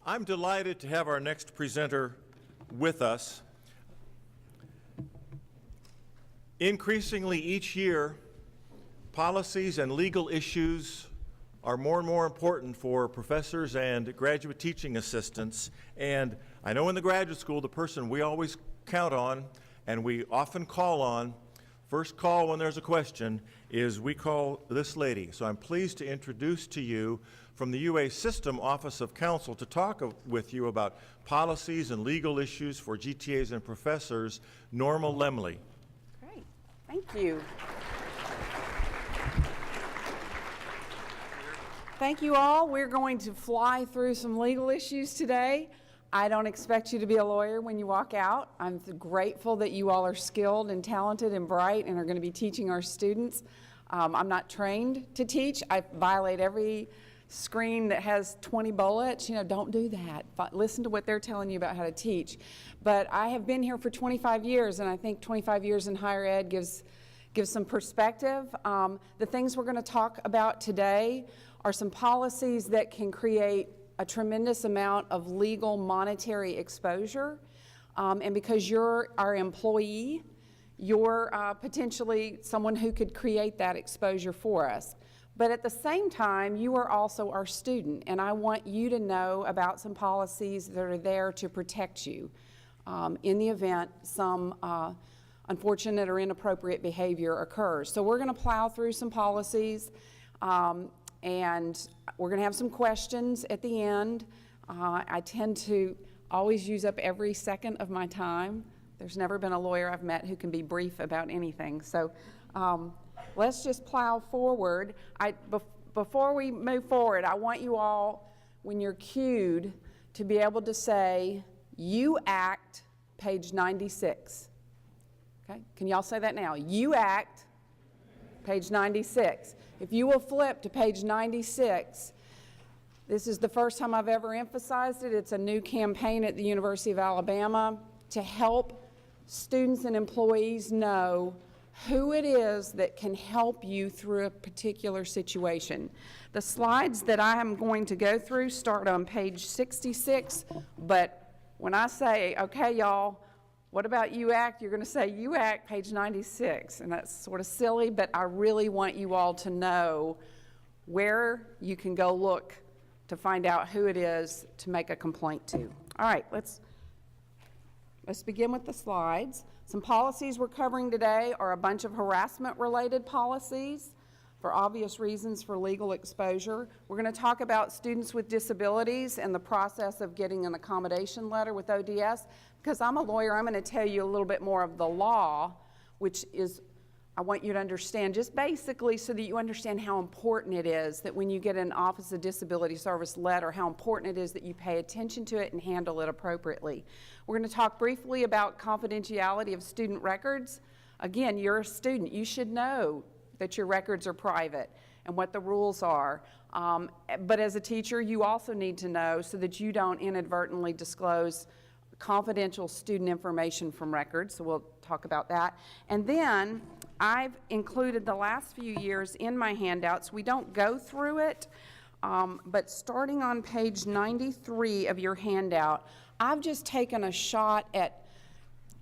I'm delighted to have our next presenter with us. Increasingly each year, policies and legal issues are more and more important for professors and graduate teaching assistants. And I know in the graduate school, the person we always count on and we often call on, first call when there's a question, is we call this lady. So I'm pleased to introduce to you from the UA System Office of Counsel to talk with you about policies and legal issues for GTAs and professors, Norma Lemley. Great, thank you. Thank you all. We're going to fly through some legal issues today. I don't expect you to be a lawyer when you walk out. I'm grateful that you all are skilled and talented and bright and are going to be teaching our students. I'm not trained to teach. I violate every screen that has 20 bullets. You know, don't do that. Listen to what they're telling you about how to teach. But I have been here for 25 years, and I think 25 years in higher ed gives some perspective. The things we're going to talk about today are some policies that can create a tremendous amount of legal monetary exposure. And because you're our employee, you're potentially someone who could create that exposure for us. But at the same time, you are also our student, and I want you to know about some policies that are there to protect you in the event some unfortunate or inappropriate behavior occurs. So we're going to plow through some policies, and we're going to have some questions at the end. I tend to always use up every second of my time. There's never been a lawyer I've met who can be brief about anything. So let's just plow forward. Before we move forward, I want you all, when you're cued, to be able to say, "You act," page 96. Okay? Can y'all say that now? "You act," page 96. If you will flip to page 96, this is the first time I've ever emphasized it. It's a new campaign at the University of Alabama to help students and employees know who it is that can help you through a particular situation. The slides that I am going to go through start on page 66, but when I say, okay, y'all, what about you act? You're going to say you act, page 96, and that's sort of silly, but I really want you all to know where you can go look to find out who it is to make a complaint to. All right, let's begin with the slides. Some policies we're covering today are a bunch of harassment-related policies for obvious reasons for legal exposure. We're going to talk about students with disabilities and the process of getting an accommodation letter with ODS. Because I'm a lawyer, I'm going to tell you a little bit more of the law, which is, I want you to understand just basically so that you understand how important it is that when you get an Office of Disability Service letter, how important it is that you pay attention to it and handle it appropriately. We're going to talk briefly about confidentiality of student records. Again, you're a student. You should know that your records are private and what the rules are. But as a teacher, you also need to know so that you don't inadvertently disclose confidential student information from records, so we'll talk about that. And then I've included the last few years in my handouts. We don't go through it, but starting on page 93 of your handout, I've just taken a shot at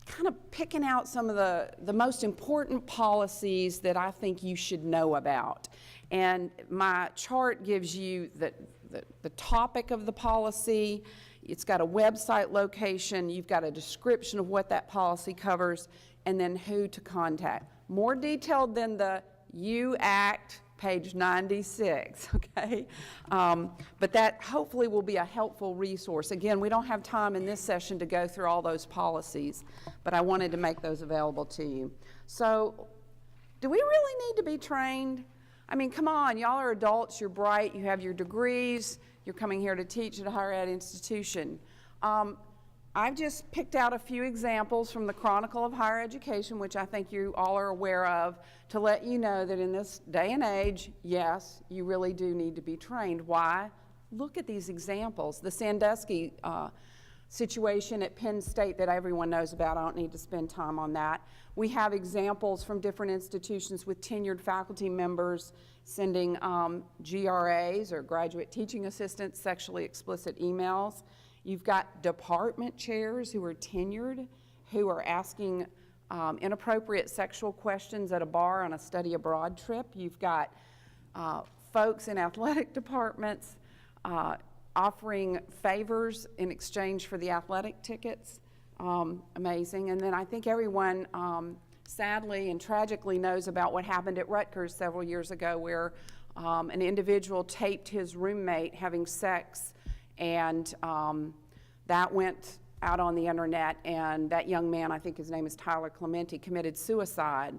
kind of picking out some of the most important policies that I think you should know about. And my chart gives you the topic of the policy. It's got a website location, you've got a description of what that policy covers, and then who to contact. More detailed than the "You act," page 96, okay? But that hopefully will be a helpful resource. Again, we don't have time in this session to go through all those policies, but I wanted to make those available to you. So, do we really need to be trained? I mean, come on, y'all are adults, you're bright, you have your degrees, you're coming here to teach at a higher ed institution. I've just picked out a few examples from the Chronicle of Higher Education, which I think you all are aware of, to let you know that in this day and age, yes, you really do need to be trained. Why? Look at these examples. The Sandusky situation at Penn State that everyone knows about. I don't need to spend time on that. We have examples from different institutions with tenured faculty members sending GRAs, or graduate teaching assistants, sexually explicit emails. You've got department chairs who are tenured, who are asking inappropriate sexual questions at a bar on a study abroad trip. You've got folks in athletic departments offering favors in exchange for the athletic tickets. Amazing. And then I think everyone sadly and tragically knows about what happened at Rutgers several years ago, where an individual taped his roommate having sex, and that went out on the internet, and that young man, I think his name is Tyler Clementi, committed suicide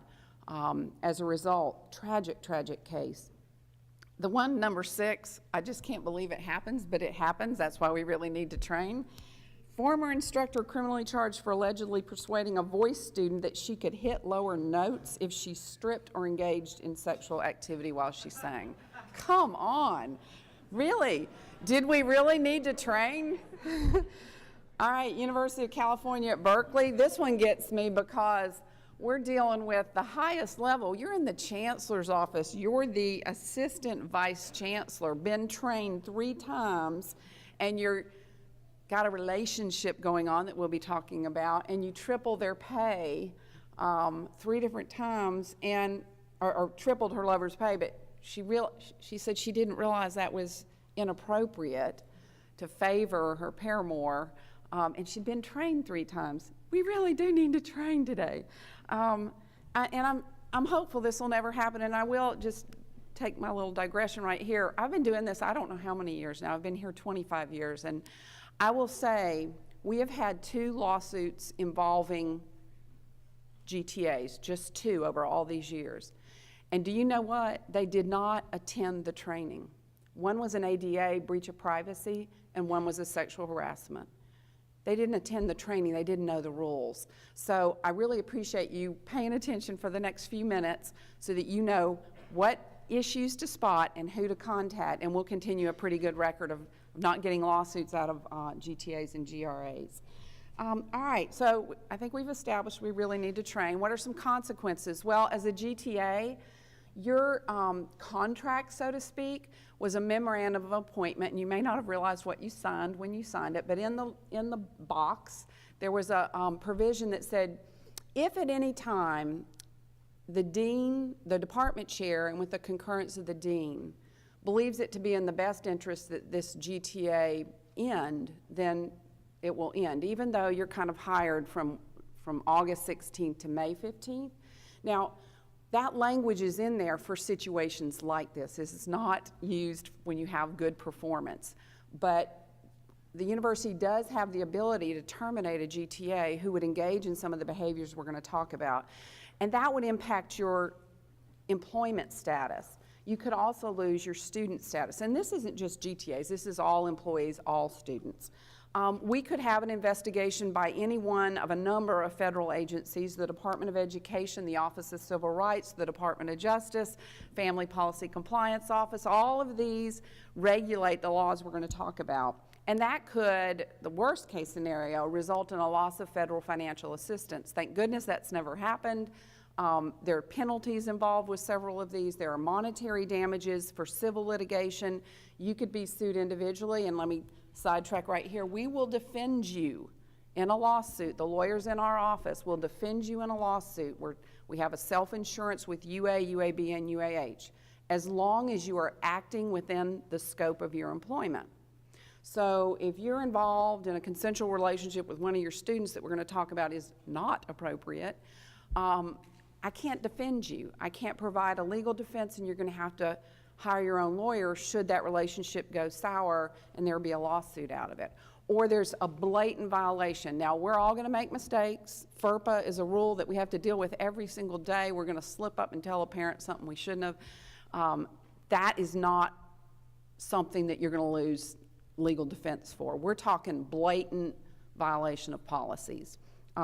as a result. Tragic, tragic case. The one, number 6, I just can't believe it happens, but it happens. That's why we really need to train. Former instructor criminally charged for allegedly persuading a voice student that she could hit lower notes if she stripped or engaged in sexual activity while she sang. Come on. Really? Did we really need to train? All right, University of California at Berkeley. This one gets me because we're dealing with the highest level. You're in the chancellor's office. You're the assistant vice chancellor, been trained 3 times, and you're got a relationship going on that we'll be talking about, and you triple their pay 3 different times, and or tripled her lover's pay, but she said she didn't realize that was inappropriate to favor her paramour, and she'd been trained 3 times. We really do need to train today. And I'm hopeful this will never happen, and I will just take my little digression right here. I've been doing this, I don't know how many years now. I've been here 25 years, and I will say we have had 2 lawsuits involving GTAs, just 2 over all these years. And do you know what? They did not attend the training. One was an ADA, breach of privacy, and one was a sexual harassment. They didn't attend the training, they didn't know the rules. So I really appreciate you paying attention for the next few minutes so that you know what issues to spot and who to contact, and we'll continue a pretty good record of not getting lawsuits out of GTAs and GRAs. All right, so I think we've established we really need to train. What are some consequences? Well, as a GTA, your contract, so to speak, was a memorandum of appointment, and you may not have realized what you signed when you signed it, but in the box, there was a provision that said, if at any time the dean, the department chair, and with the concurrence of the dean, believes it to be in the best interest that this GTA end, then it will end, even though you're kind of hired from August 16th to May 15th. Now, that language is in there for situations like this. This is not used when you have good performance. But the university does have the ability to terminate a GTA who would engage in some of the behaviors we're going to talk about. And that would impact your employment status. You could also lose your student status. And this isn't just GTAs, this is all employees, all students. We could have an investigation by any one of a number of federal agencies, the Department of Education, the Office of Civil Rights, the Department of Justice, Family Policy Compliance Office. All of these regulate the laws we're going to talk about. And that could, the worst case scenario, result in a loss of federal financial assistance. Thank goodness that's never happened. There are penalties involved with several of these. There are monetary damages for civil litigation. You could be sued individually, and let me sidetrack right here. We will defend you in a lawsuit. The lawyers in our office will defend you in a lawsuit where we have a self-insurance with UA, UAB, and UAH, as long as you are acting within the scope of your employment. So if you're involved in a consensual relationship with one of your students that we're going to talk about is not appropriate, I can't defend you. I can't provide a legal defense, and you're going to have to hire your own lawyer should that relationship go sour and there be a lawsuit out of it. Or there's a blatant violation. Now, we're all going to make mistakes. FERPA is a rule that we have to deal with every single day. We're going to slip up and tell a parent something we shouldn't have. That is not something that you're going to lose legal defense for. We're talking blatant violation of policies.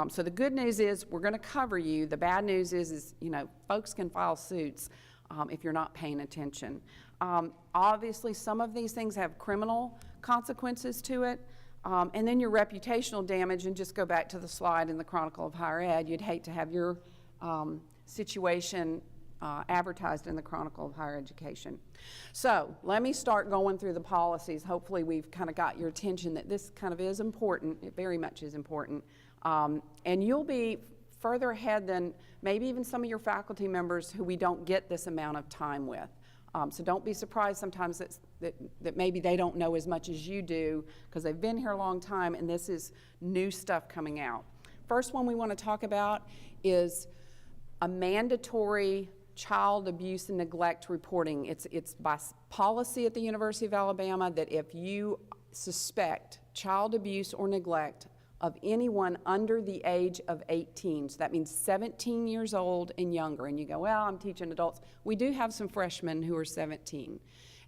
So the good news is we're going to cover you. The bad news is you know, folks can file suits if you're not paying attention. Obviously, some of these things have criminal consequences to it. And then your reputational damage, and just go back to the slide in the Chronicle of Higher Ed, you'd hate to have your situation advertised in the Chronicle of Higher Education. So let me start going through the policies. Hopefully we've kind of got your attention that this kind of is important. It very much is important. And you'll be further ahead than maybe even some of your faculty members who we don't get this amount of time with. So don't be surprised sometimes that maybe they don't know as much as you do because they've been here a long time and this is new stuff coming out. First one we want to talk about is a mandatory child abuse and neglect reporting. It's by policy at the University of Alabama that if you suspect child abuse or neglect of anyone under the age of 18, so that means 17 years old and younger, and you go, well, I'm teaching adults. We do have some freshmen who are 17.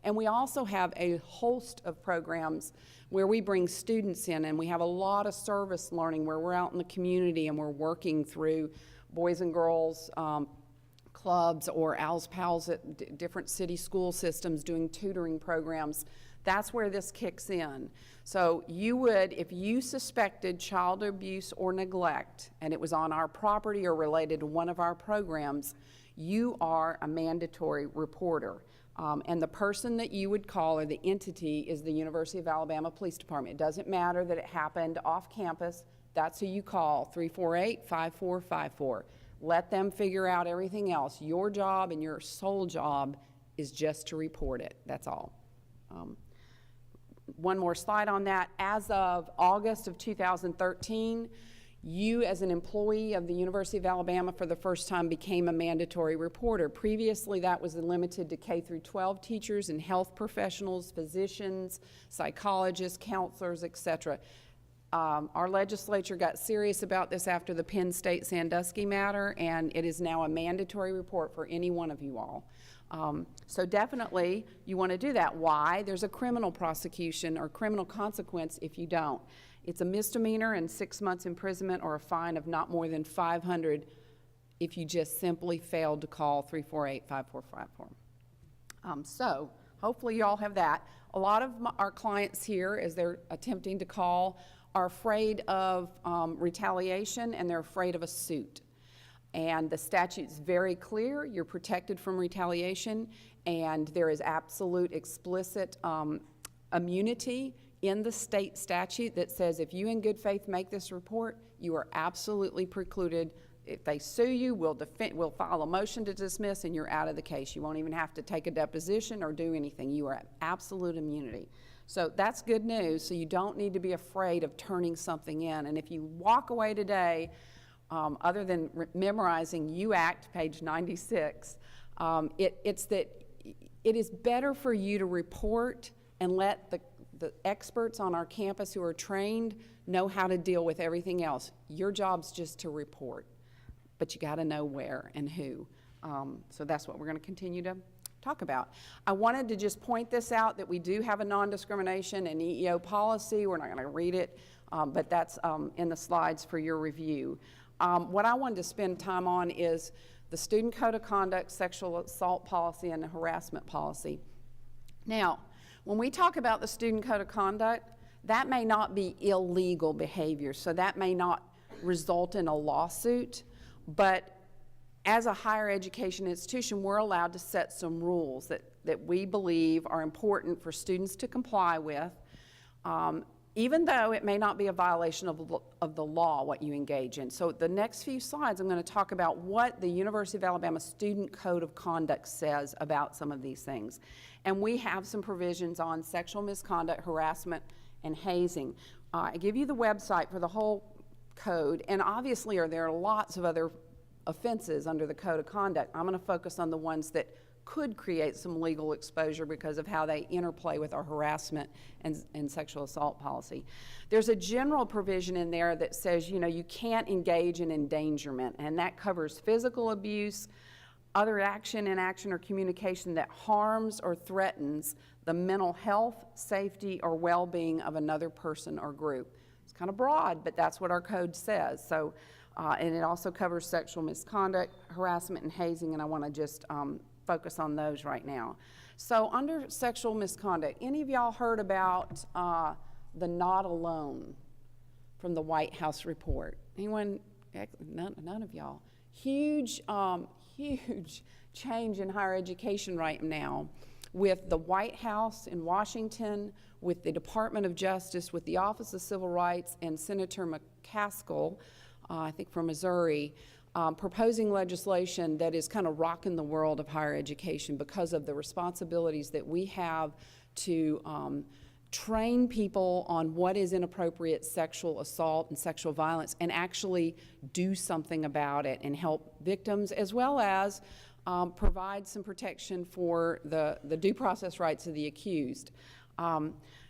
And we also have a host of programs where we bring students in, and we have a lot of service learning where we're out in the community and we're working through Boys and Girls clubs or Al's Pals at different city school systems doing tutoring programs. That's where this kicks in. So you would, if you suspected child abuse or neglect, and it was on our property or related to one of our programs, you are a mandatory reporter. And the person that you would call, or the entity, is the University of Alabama Police Department. It doesn't matter that it happened off campus. That's who you call, 348-5454. Let them figure out everything else. Your job and your sole job is just to report it. That's all. One more slide on that. As of August of 2013, you as an employee of the University of Alabama for the first time became a mandatory reporter. Previously, that was limited to K through 12 teachers and health professionals, physicians, psychologists, counselors, etc. Our legislature got serious about this after the Penn State Sandusky matter, and it is now a mandatory report for any one of you all. So definitely you want to do that. Why? There's a criminal prosecution or criminal consequence if you don't. It's a misdemeanor and 6 months imprisonment or a fine of not more than $500 if you just simply failed to call 348-5454. So hopefully you all have that. A lot of our clients here, as they're attempting to call, are afraid of retaliation and they're afraid of a suit. And the statute's very clear. You're protected from retaliation, and there is absolute explicit immunity in the state statute that says if you in good faith make this report, you are absolutely precluded. If they sue you, we'll file a motion to dismiss and you're out of the case. You won't even have to take a deposition or do anything. You are at absolute immunity. So that's good news. So you don't need to be afraid of turning something in. And if you walk away today, other than memorizing UACT, page 96, it's that it is better for you to report and let the experts on our campus who are trained know how to deal with everything else. Your job's just to report, but you gotta know where and who. So that's what we're gonna continue to talk about. I wanted to just point this out that we do have a non-discrimination and EEO policy. We're not gonna read it, but that's in the slides for your review. What I wanted to spend time on is the Student Code of Conduct, Sexual Assault Policy, and the Harassment Policy. Now, when we talk about the Student Code of Conduct, that may not be illegal behavior, so that may not result in a lawsuit, but as a higher education institution, we're allowed to set some rules that we believe are important for students to comply with, even though it may not be a violation of the law, what you engage in. So the next few slides, I'm going to talk about what the University of Alabama Student Code of Conduct says about some of these things. And we have some provisions on sexual misconduct, harassment, and hazing. I give you the website for the whole code, and obviously there are lots of other offenses under the Code of Conduct. I'm going to focus on the ones that could create some legal exposure because of how they interplay with our harassment and sexual assault policy. There's a general provision in there that says, you know, you can't engage in endangerment, and that covers physical abuse, other action, inaction, or communication that harms or threatens the mental health, safety, or well-being of another person or group. It's kind of broad, but that's what our code says. So, and it also covers sexual misconduct, harassment, and hazing, and I want to just focus on those right now. So under sexual misconduct, any of y'all heard about the Not Alone from the White House report? Anyone? None of y'all. Huge change in higher education right now, with the White House in Washington, with the Department of Justice, with the Office of Civil Rights, and Senator McCaskill, I think from Missouri, proposing legislation that is kind of rocking the world of higher education because of the responsibilities that we have to train people on what is inappropriate sexual assault and sexual violence, and actually do something about it and help victims, as well as provide some protection for the due process rights of the accused.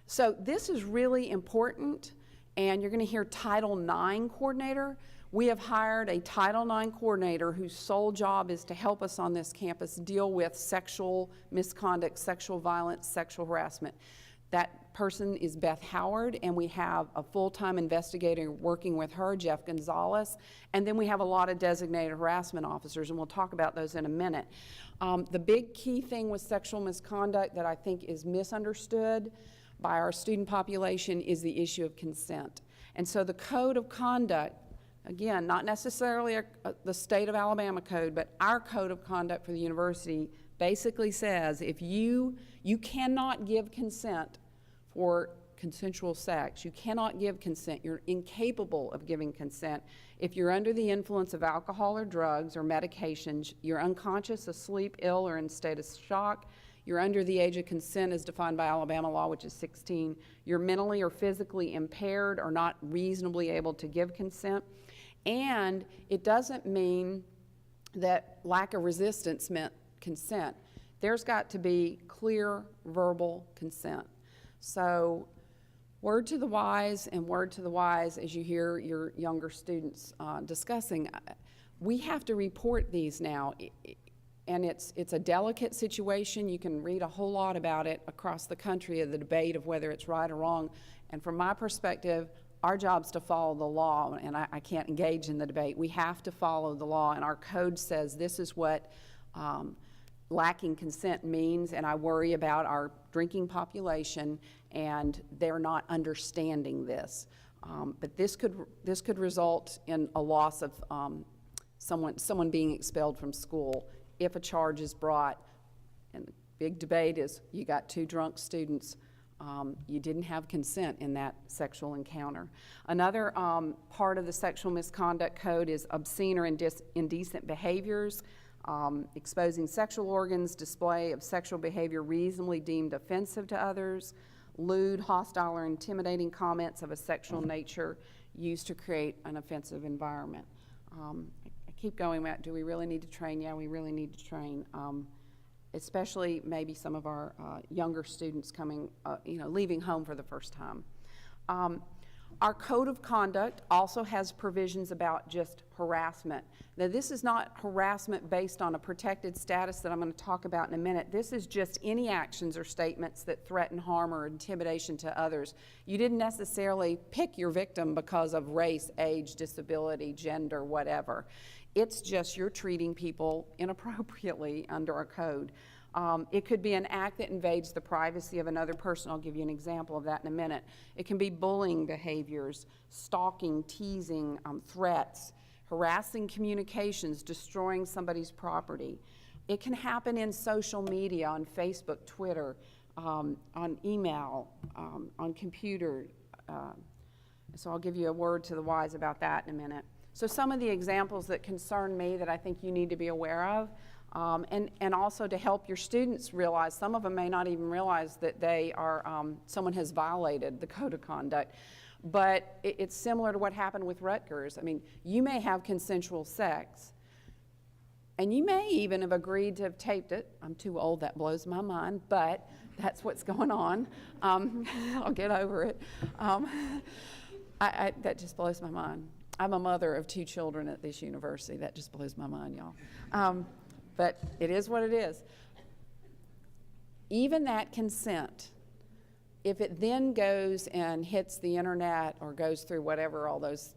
So this is really important, and you're going to hear Title IX coordinator. We have hired a Title IX coordinator whose sole job is to help us on this campus deal with sexual misconduct, sexual violence, sexual harassment. That person is Beth Howard, and we have a full-time investigator working with her, Jeff Gonzalez, and then we have a lot of designated harassment officers, and we'll talk about those in a minute. The big key thing with sexual misconduct that I think is misunderstood by our student population is the issue of consent. And so the code of conduct, again, not necessarily the state of Alabama code, but our code of conduct for the university basically says if you cannot give consent for consensual sex. You cannot give consent. You're incapable of giving consent if you're under the influence of alcohol or drugs or medications, you're unconscious, asleep, ill, or in a state of shock, you're under the age of consent as defined by Alabama law, which is 16, you're mentally or physically impaired or not reasonably able to give consent, and it doesn't mean that lack of resistance meant consent. There's got to be clear verbal consent. So word to the wise and word to the wise as you hear your younger students discussing. We have to report these now, and it's a delicate situation. You can read a whole lot about it across the country of the debate of whether it's right or wrong, and from my perspective, our job's to follow the law, and I can't engage in the debate. We have to follow the law, and our code says this is what lacking consent means, and I worry about our drinking population, and they're not understanding this. But this could result in a loss of someone being expelled from school if a charge is brought. And the big debate is you got 2 drunk students. You didn't have consent in that sexual encounter. Another part of the sexual misconduct code is obscene or indecent behaviors, exposing sexual organs, display of sexual behavior reasonably deemed offensive to others, lewd, hostile, or intimidating comments of a sexual nature used to create an offensive environment. I keep going back, do we really need to train? Yeah, we really need to train. Especially maybe some of our younger students coming, leaving home for the first time. Our code of conduct also has provisions about just harassment. Now, this is not harassment based on a protected status that I'm going to talk about in a minute. This is just any actions or statements that threaten harm or intimidation to others. You didn't necessarily pick your victim because of race, age, disability, gender, whatever. It's just you're treating people inappropriately under our code. It could be an act that invades the privacy of another person. I'll give you an example of that in a minute. It can be bullying behaviors, stalking, teasing, threats, harassing communications, destroying somebody's property. It can happen in social media, on Facebook, Twitter, on email, on computer. So I'll give you a word to the wise about that in a minute. So some of the examples that concern me that I think you need to be aware of, and also to help your students realize, some of them may not even realize that they are, someone has violated the code of conduct. But it's similar to what happened with Rutgers. I mean, you may have consensual sex, and you may even have agreed to have taped it. I'm too old, that blows my mind, but that's what's going on. I'll get over it. That just blows my mind. I'm a mother of 2 children at this university. That just blows my mind, y'all. But it is what it is. Even that consent, if it then goes and hits the internet or goes through whatever, all those,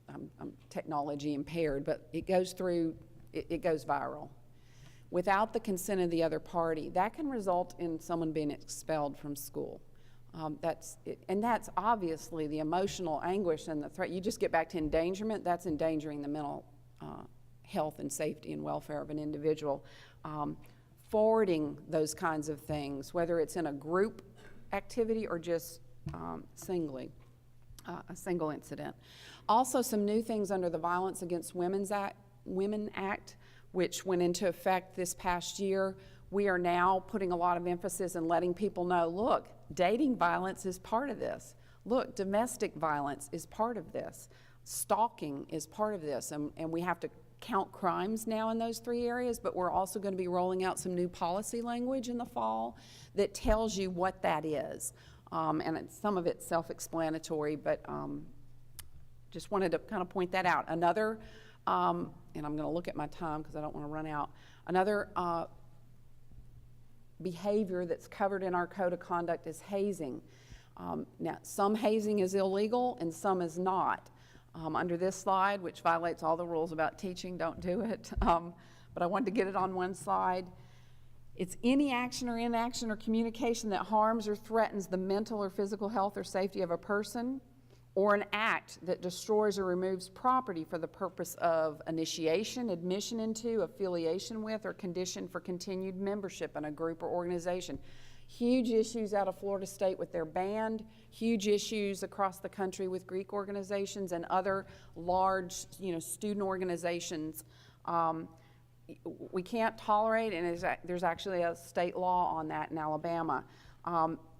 I'm technology impaired, but it goes through, it goes viral. Without the consent of the other party, that can result in someone being expelled from school. And that's obviously the emotional anguish and the threat. You just get back to endangerment, that's endangering the mental health and safety and welfare of an individual. Forwarding those kinds of things, whether it's in a group activity or just singly, a single incident. Also, some new things under the Violence Against Women Act, which went into effect this past year. We are now putting a lot of emphasis and letting people know, look, dating violence is part of this. Look, domestic violence is part of this. Stalking is part of this, and we have to count crimes now in those 3 areas, but we're also going to be rolling out some new policy language in the fall that tells you what that is. And some of it's self-explanatory, but just wanted to kind of point that out. Another, and I'm going to look at my time because I don't want to run out, another behavior that's covered in our code of conduct is hazing. Now, some hazing is illegal and some is not. Under this slide, which violates all the rules about teaching, don't do it, but I wanted to get it on one slide. It's any action or inaction or communication that harms or threatens the mental or physical health or safety of a person, or an act that destroys or removes property for the purpose of initiation, admission into, affiliation with, or condition for continued membership in a group or organization. Huge issues out of Florida State with their band, huge issues across the country with Greek organizations and other large, student organizations. We can't tolerate, and there's actually a state law on that in Alabama.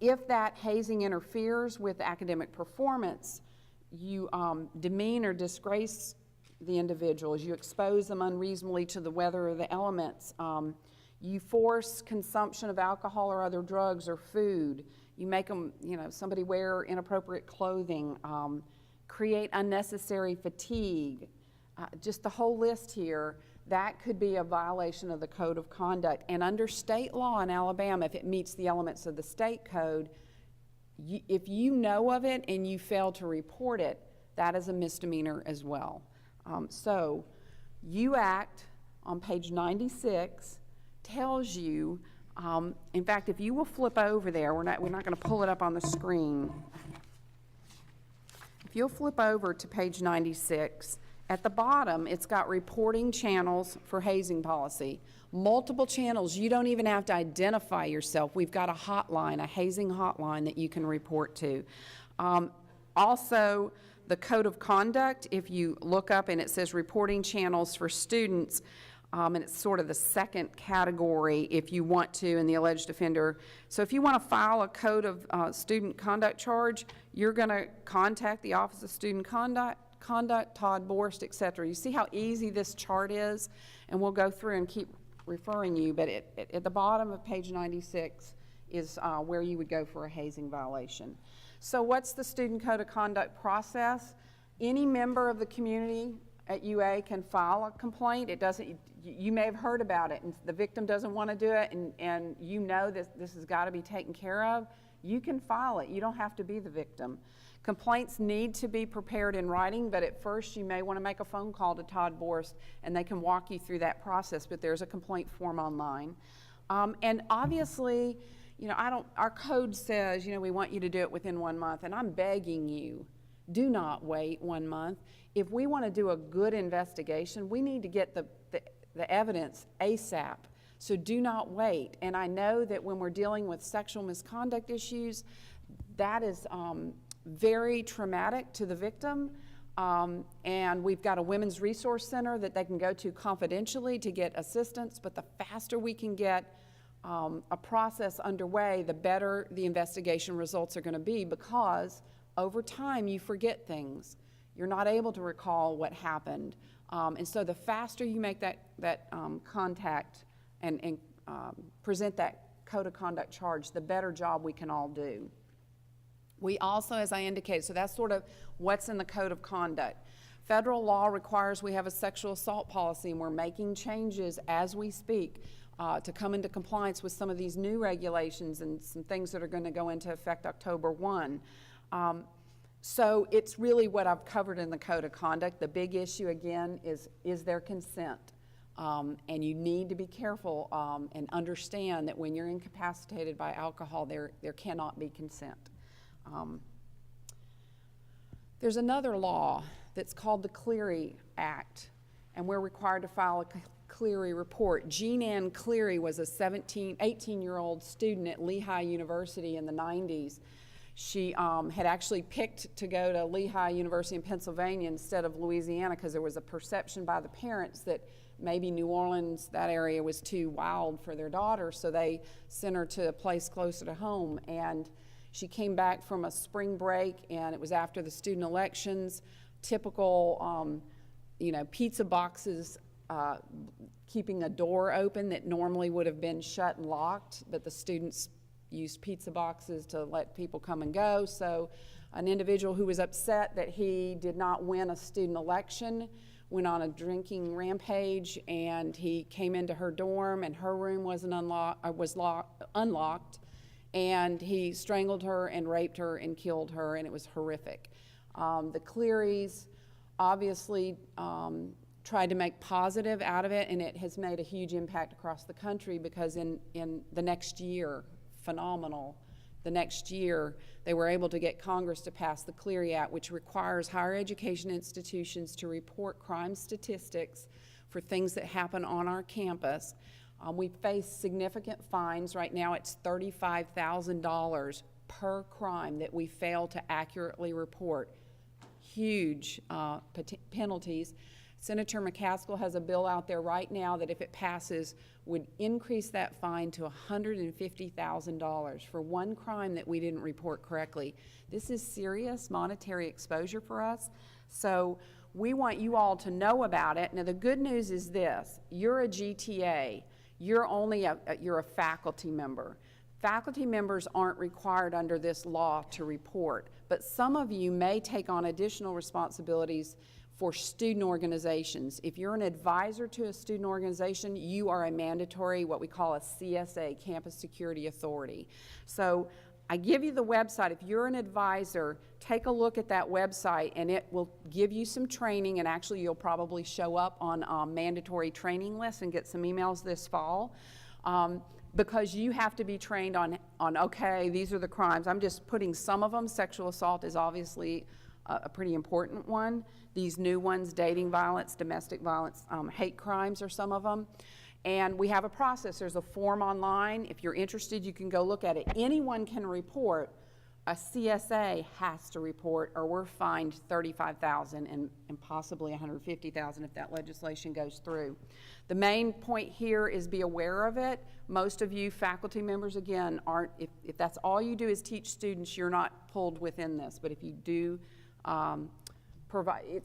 If that hazing interferes with academic performance, you demean or disgrace the individuals, you expose them unreasonably to the weather or the elements, you force consumption of alcohol or other drugs or food, you make them, somebody wear inappropriate clothing, create unnecessary fatigue, just the whole list here, that could be a violation of the code of conduct. And under state law in Alabama, if it meets the elements of the state code, if you know of it and you fail to report it, that is a misdemeanor as well. So, UACT on page 96 tells you, in fact, if you will flip over there, we're not going to pull it up on the screen. If you'll flip over to page 96, at the bottom, it's got reporting channels for hazing policy. Multiple channels. You don't even have to identify yourself. We've got a hotline, a hazing hotline that you can report to. Also, the code of conduct, if you look up and it says reporting channels for students, and it's sort of the second category if you want to in the alleged offender. So if you want to file a code of student conduct charge, you're going to contact the Office of Student Conduct, Todd Borst, etc. You see how easy this chart is? And we'll go through and keep referring you, but at the bottom of page 96 is where you would go for a hazing violation. So what's the student code of conduct process? Any member of the community at UA can file a complaint. It doesn't, you may have heard about it and the victim doesn't want to do it and you know this has got to be taken care of. You can file it. You don't have to be the victim. Complaints need to be prepared in writing, but at first you may want to make a phone call to Todd Borst and they can walk you through that process, but there's a complaint form online. And obviously, our code says, we want you to do it within 1 month, and I'm begging you, do not wait 1 month. If we want to do a good investigation, we need to get the evidence ASAP. So do not wait. And I know that when we're dealing with sexual misconduct issues, that is very traumatic to the victim. And we've got a women's resource center that they can go to confidentially to get assistance, but the faster we can get a process underway, the better the investigation results are going to be, because over time you forget things. You're not able to recall what happened. And so the faster you make that contact and present that code of conduct charge, the better job we can all do. We also, as I indicated, so that's sort of what's in the code of conduct. Federal law requires we have a sexual assault policy, and we're making changes as we speak to come into compliance with some of these new regulations and some things that are going to go into effect October 1. So it's really what I've covered in the code of conduct. The big issue, again, is their consent. And you need to be careful and understand that when you're incapacitated by alcohol, there cannot be consent. There's another law that's called the Clery Act, and we're required to file a Clery report. Jean Ann Clery was a 18-year-old student at Lehigh University in the 90s. She had actually picked to go to Lehigh University in Pennsylvania instead of Louisiana because there was a perception by the parents that maybe New Orleans, that area, was too wild for their daughter, so they sent her to a place closer to home. And she came back from a spring break, and it was after the student elections. Typical, pizza boxes keeping a door open that normally would have been shut and locked, but the students used pizza boxes to let people come and go. So an individual who was upset that he did not win a student election went on a drinking rampage, and he came into her dorm, and her room wasn't unlocked, and he strangled her and raped her and killed her, and it was horrific. The Clerys obviously tried to make positive out of it, and it has made a huge impact across the country because in the next year, phenomenal, the next year, they were able to get Congress to pass the Clery Act, which requires higher education institutions to report crime statistics for things that happen on our campus. We face significant fines. Right now it's $35,000 per crime that we fail to accurately report. Huge penalties. Senator McCaskill has a bill out there right now that, if it passes, would increase that fine to $150,000 for one crime that we didn't report correctly. This is serious monetary exposure for us, so we want you all to know about it. Now, the good news is this: you're a GTA. You're a faculty member. Faculty members aren't required under this law to report, but some of you may take on additional responsibilities for student organizations. If you're an advisor to a student organization, you are a mandatory, what we call a CSA, Campus Security Authority. So I give you the website. If you're an advisor, take a look at that website, and it will give you some training, and actually you'll probably show up on mandatory training lists and get some emails this fall. Because you have to be trained on, okay, these are the crimes. I'm just putting some of them. Sexual assault is obviously a pretty important one. These new ones, dating violence, domestic violence, hate crimes are some of them. And we have a process. There's a form online. If you're interested, you can go look at it. Anyone can report. A CSA has to report, or we're fined $35,000 and possibly $150,000 if that legislation goes through. The main point here is be aware of it. Most of you faculty members, again, aren't, if that's all you do is teach students, you're not pulled within this. But if you do provide,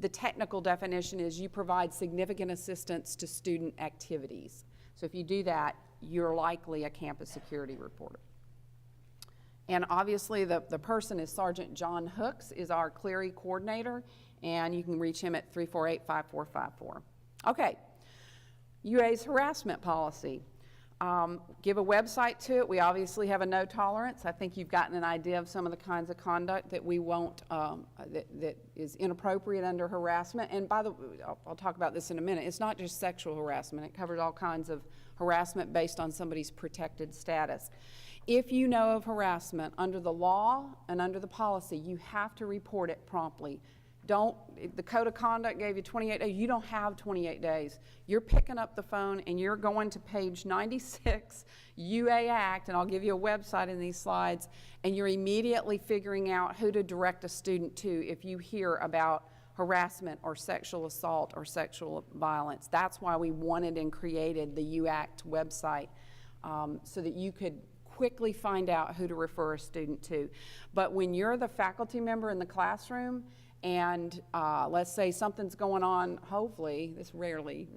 the technical definition is you provide significant assistance to student activities. So if you do that, you're likely a campus security reporter. And obviously the person is Sergeant John Hooks, is our Clery coordinator, and you can reach him at 348-5454. Okay, UA's harassment policy. Give a website to it. We obviously have a no tolerance. I think you've gotten an idea of some of the kinds of conduct that we won't, that is inappropriate under harassment. And by the way, I'll talk about this in a minute. It's not just sexual harassment. It covers all kinds of harassment based on somebody's protected status. If you know of harassment under the law and under the policy, you have to report it promptly. The code of conduct gave you 28 days. You don't have 28 days. You're picking up the phone and you're going to page 96, UA Act, and I'll give you a website in these slides, and you're immediately figuring out who to direct a student to if you hear about harassment or sexual assault or sexual violence. That's why we wanted and created the UACT website, so that you could quickly find out who to refer a student to. But when you're the faculty member in the classroom, and let's say something's going on, hopefully, this rarely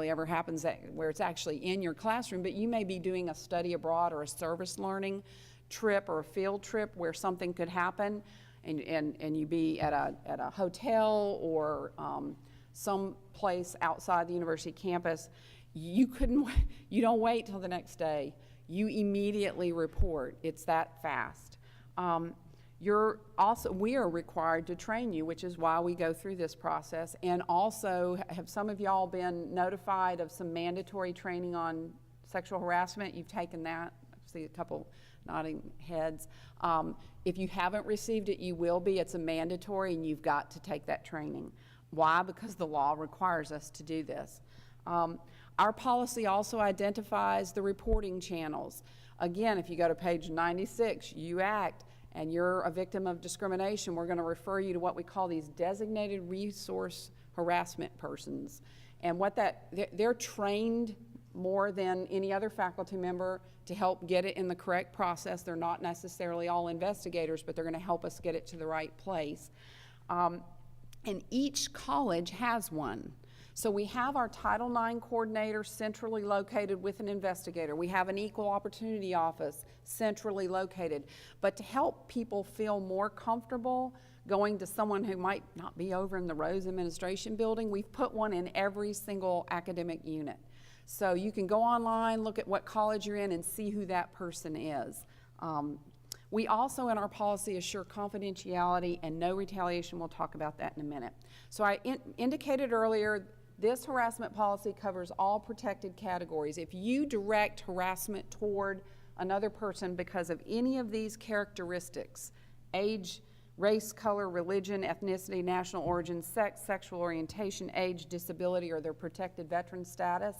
ever happens where it's actually in your classroom, but you may be doing a study abroad or a service learning trip or a field trip where something could happen, and you be at a hotel or some place outside the university campus. You don't wait till the next day. You immediately report. It's that fast. We are required to train you, which is why we go through this process. And also, have some of y'all been notified of some mandatory training on sexual harassment? You've taken that? see a couple nodding heads. If you haven't received it, you will be. It's a mandatory, and you've got to take that training. Why? Because the law requires us to do this. Our policy also identifies the reporting channels. Again, if you go to page 96, you act, and you're a victim of discrimination, we're going to refer you to what we call these designated resource harassment persons. And what they're trained more than any other faculty member to help get it in the correct process. They're not necessarily all investigators, but they're going to help us get it to the right place. And each college has one. So we have our Title IX coordinator centrally located with an investigator. We have an equal opportunity office centrally located. But to help people feel more comfortable going to someone who might not be over in the Rose Administration Building, we've put one in every single academic unit. So you can go online, look at what college you're in, and see who that person is. We also, in our policy, assure confidentiality and no retaliation. We'll talk about that in a minute. So I indicated earlier, this harassment policy covers all protected categories. If you direct harassment toward another person because of any of these characteristics, age, race, color, religion, ethnicity, national origin, sex, sexual orientation, age, disability, or their protected veteran status,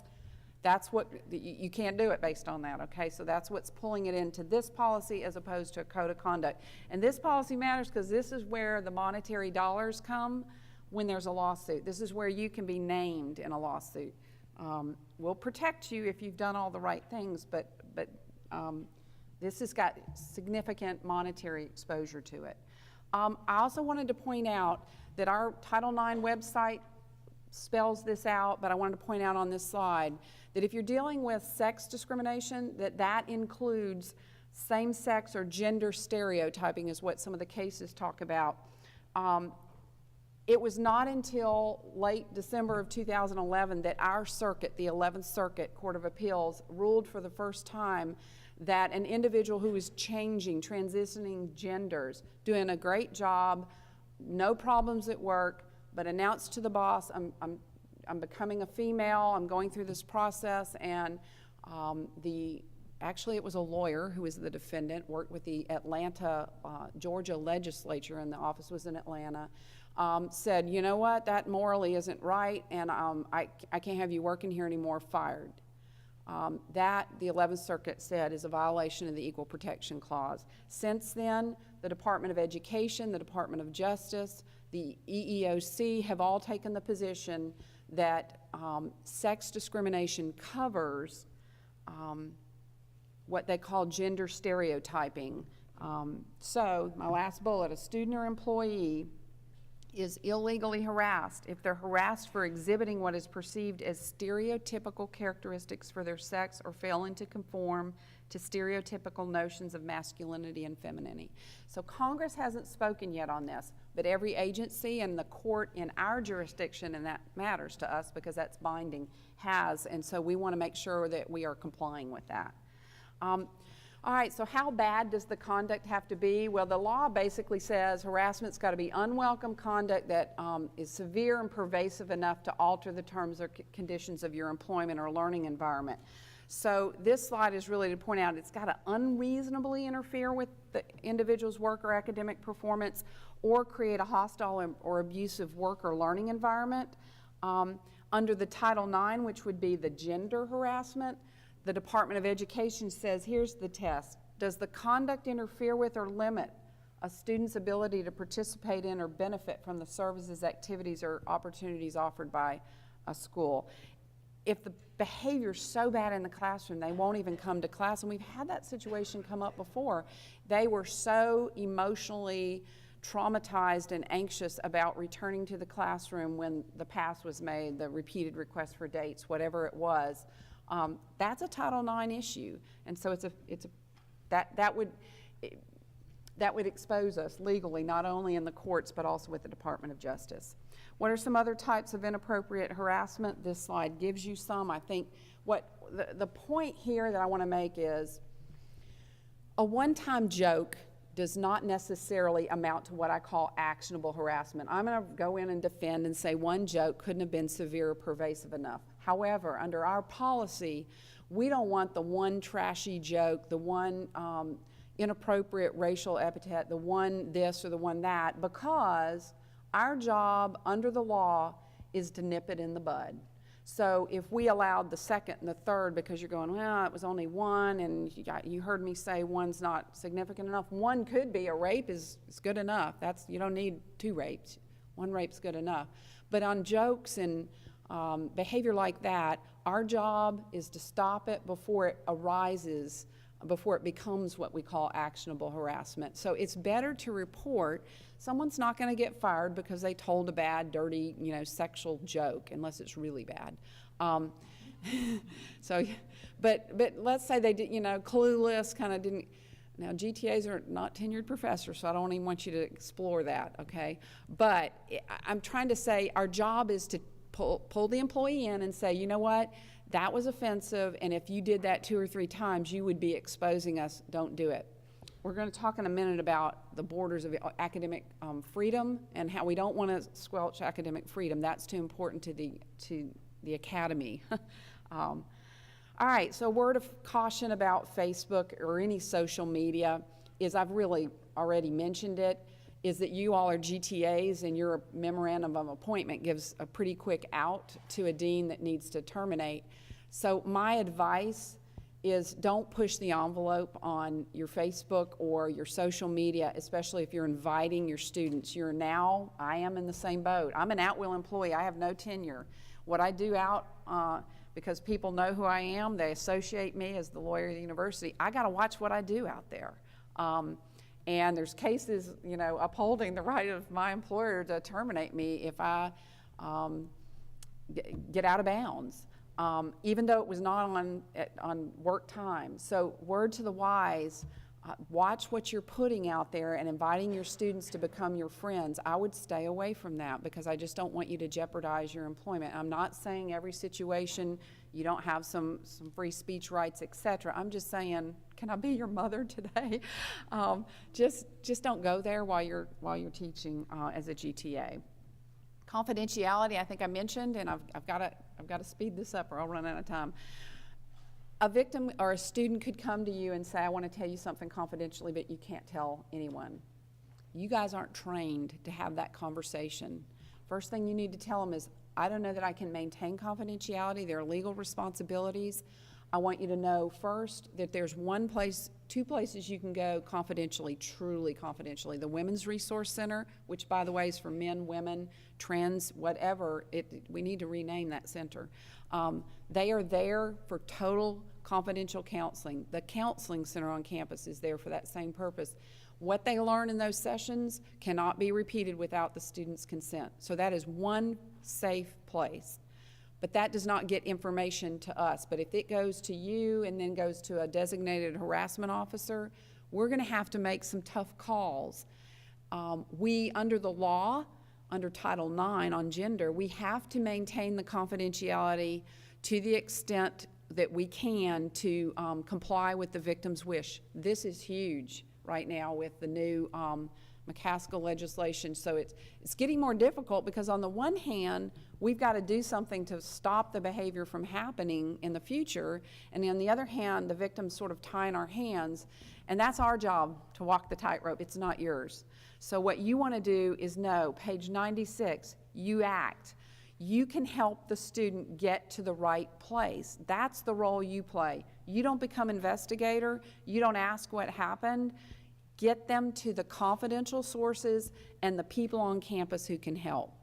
that's what, you can't do it based on that, okay? So that's what's pulling it into this policy as opposed to a code of conduct. And this policy matters because this is where the monetary dollars come when there's a lawsuit. This is where you can be named in a lawsuit. We'll protect you if you've done all the right things, but this has got significant monetary exposure to it. I also wanted to point out that our Title IX website spells this out, but I wanted to point out on this slide that if you're dealing with sex discrimination, that includes same-sex or gender stereotyping is what some of the cases talk about. It was not until late December of 2011 that our circuit, the 11th Circuit Court of Appeals, ruled for the first time that an individual who was changing, transitioning genders, doing a great job, no problems at work, but announced to the boss, I'm becoming a female, I'm going through this process, and actually it was a lawyer who was the defendant, worked with the Atlanta, Georgia legislature, and the office was in Atlanta, said, you know what, that morally isn't right, and I can't have you working here anymore, fired. That, the 11th Circuit said, is a violation of the Equal Protection Clause. Since then, the Department of Education, the Department of Justice, the EEOC have all taken the position that sex discrimination covers what they call gender stereotyping. So, my last bullet, a student or employee is illegally harassed if they're harassed for exhibiting what is perceived as stereotypical characteristics for their sex or failing to conform to stereotypical notions of masculinity and femininity. So Congress hasn't spoken yet on this, but every agency and the court in our jurisdiction, and that matters to us because that's binding, has, and so we want to make sure that we are complying with that. All right, so how bad does the conduct have to be? Well, the law basically says harassment's got to be unwelcome conduct that is severe and pervasive enough to alter the terms or conditions of your employment or learning environment. So this slide is really to point out it's got to unreasonably interfere with the individual's work or academic performance or create a hostile or abusive work or learning environment. Under the Title IX, which would be the gender harassment, the Department of Education says, here's the test. Does the conduct interfere with or limit a student's ability to participate in or benefit from the services, activities, or opportunities offered by a school? If the behavior's so bad in the classroom, they won't even come to class, and we've had that situation come up before. They were so emotionally traumatized and anxious about returning to the classroom when the pass was made, the repeated requests for dates, whatever it was. That's a Title IX issue, and so that would expose us legally, not only in the courts but also with the Department of Justice. What are some other types of inappropriate harassment? This slide gives you some. I think what the point here that I want to make is a one-time joke does not necessarily amount to what I call actionable harassment. I'm going to go in and defend and say one joke couldn't have been severe or pervasive enough. However, under our policy, We don't want the one trashy joke, the one inappropriate racial epithet, the one this or the one that, because our job under the law is to nip it in the bud. So if we allowed the second and the third because you're going, well, it was only one, and you heard me say one's not significant enough. One could be a rape is good enough. You don't need 2 rapes. 1 rape's good enough. But on jokes and behavior like that, our job is to stop it before it arises, before it becomes what we call actionable harassment. So it's better to report. Someone's not going to get fired because they told a bad, dirty, sexual joke, unless it's really bad. But let's say they did, clueless, kind of didn't. Now, GTAs are not tenured professors, so I don't even want you to explore that, okay? But I'm trying to say our job is to pull the employee in and say, you know what, that was offensive, and if you did that 2 or 3 times, you would be exposing us. Don't do it. We're going to talk in a minute about the borders of academic freedom and how we don't want to squelch academic freedom. That's too important to the academy. All right, so a word of caution about Facebook or any social media is, I've really already mentioned it, is that you all are GTAs and your memorandum of appointment gives a pretty quick out to a dean that needs to terminate. So my advice is don't push the envelope on your Facebook or your social media, especially if you're inviting your students. I am in the same boat. I'm an at-will employee. I have no tenure. What I do because people know who I am, they associate me as the lawyer of the university, I got to watch what I do out there. And there's cases, upholding the right of my employer to terminate me if I get out of bounds, even though it was not on work time. So word to the wise, watch what you're putting out there and inviting your students to become your friends. I would stay away from that because I just don't want you to jeopardize your employment. I'm not saying every situation you don't have some free speech rights, etc. I'm just saying, can I be your mother today? Just don't go there while you're teaching as a GTA. Confidentiality, I think I mentioned, and I've got to speed this up or I'll run out of time. A victim or a student could come to you and say, I want to tell you something confidentially, but you can't tell anyone. You guys aren't trained to have that conversation. First thing you need to tell them is, I don't know that I can maintain confidentiality. There are legal responsibilities. I want you to know first that there's 2 places you can go confidentially, truly confidentially. The Women's Resource Center, which by the way is for men, women, trans, whatever, we need to rename that center. They are there for total confidential counseling. The counseling center on campus is there for that same purpose. What they learn in those sessions cannot be repeated without the student's consent. So that is one safe place. But that does not get information to us. But if it goes to you and then goes to a designated harassment officer, we're going to have to make some tough calls. We, under the law, under Title IX on gender, we have to maintain the confidentiality to the extent that we can to comply with the victim's wish. This is huge right now with the new McCaskill legislation. So it's getting more difficult because on the one hand, we've got to do something to stop the behavior from happening in the future, and on the other hand, the victim's sort of tying our hands, and that's our job to walk the tightrope. It's not yours. So what you want to do is know, page 96, you act. You can help the student get to the right place. That's the role you play. You don't become investigator. You don't ask what happened. Get them to the confidential sources and the people on campus who can help.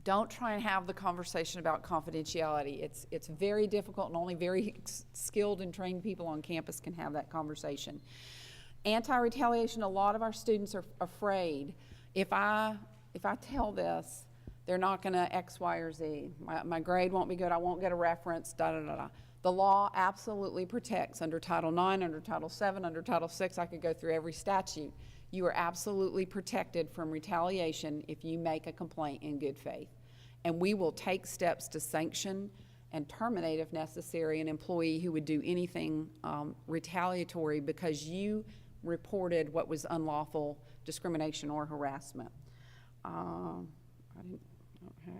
Don't try and have the conversation about confidentiality. It's very difficult, and only very skilled and trained people on campus can have that conversation. Anti-retaliation, a lot of our students are afraid. If I tell this, they're not going to X, Y, or Z. My grade won't be good. I won't get a reference, da-da-da-da. The law absolutely protects under Title IX, under Title VII, under Title VI. I could go through every statute. You are absolutely protected from retaliation if you make a complaint in good faith. And we will take steps to sanction and terminate, if necessary, an employee who would do anything retaliatory because you reported what was unlawful discrimination or harassment. I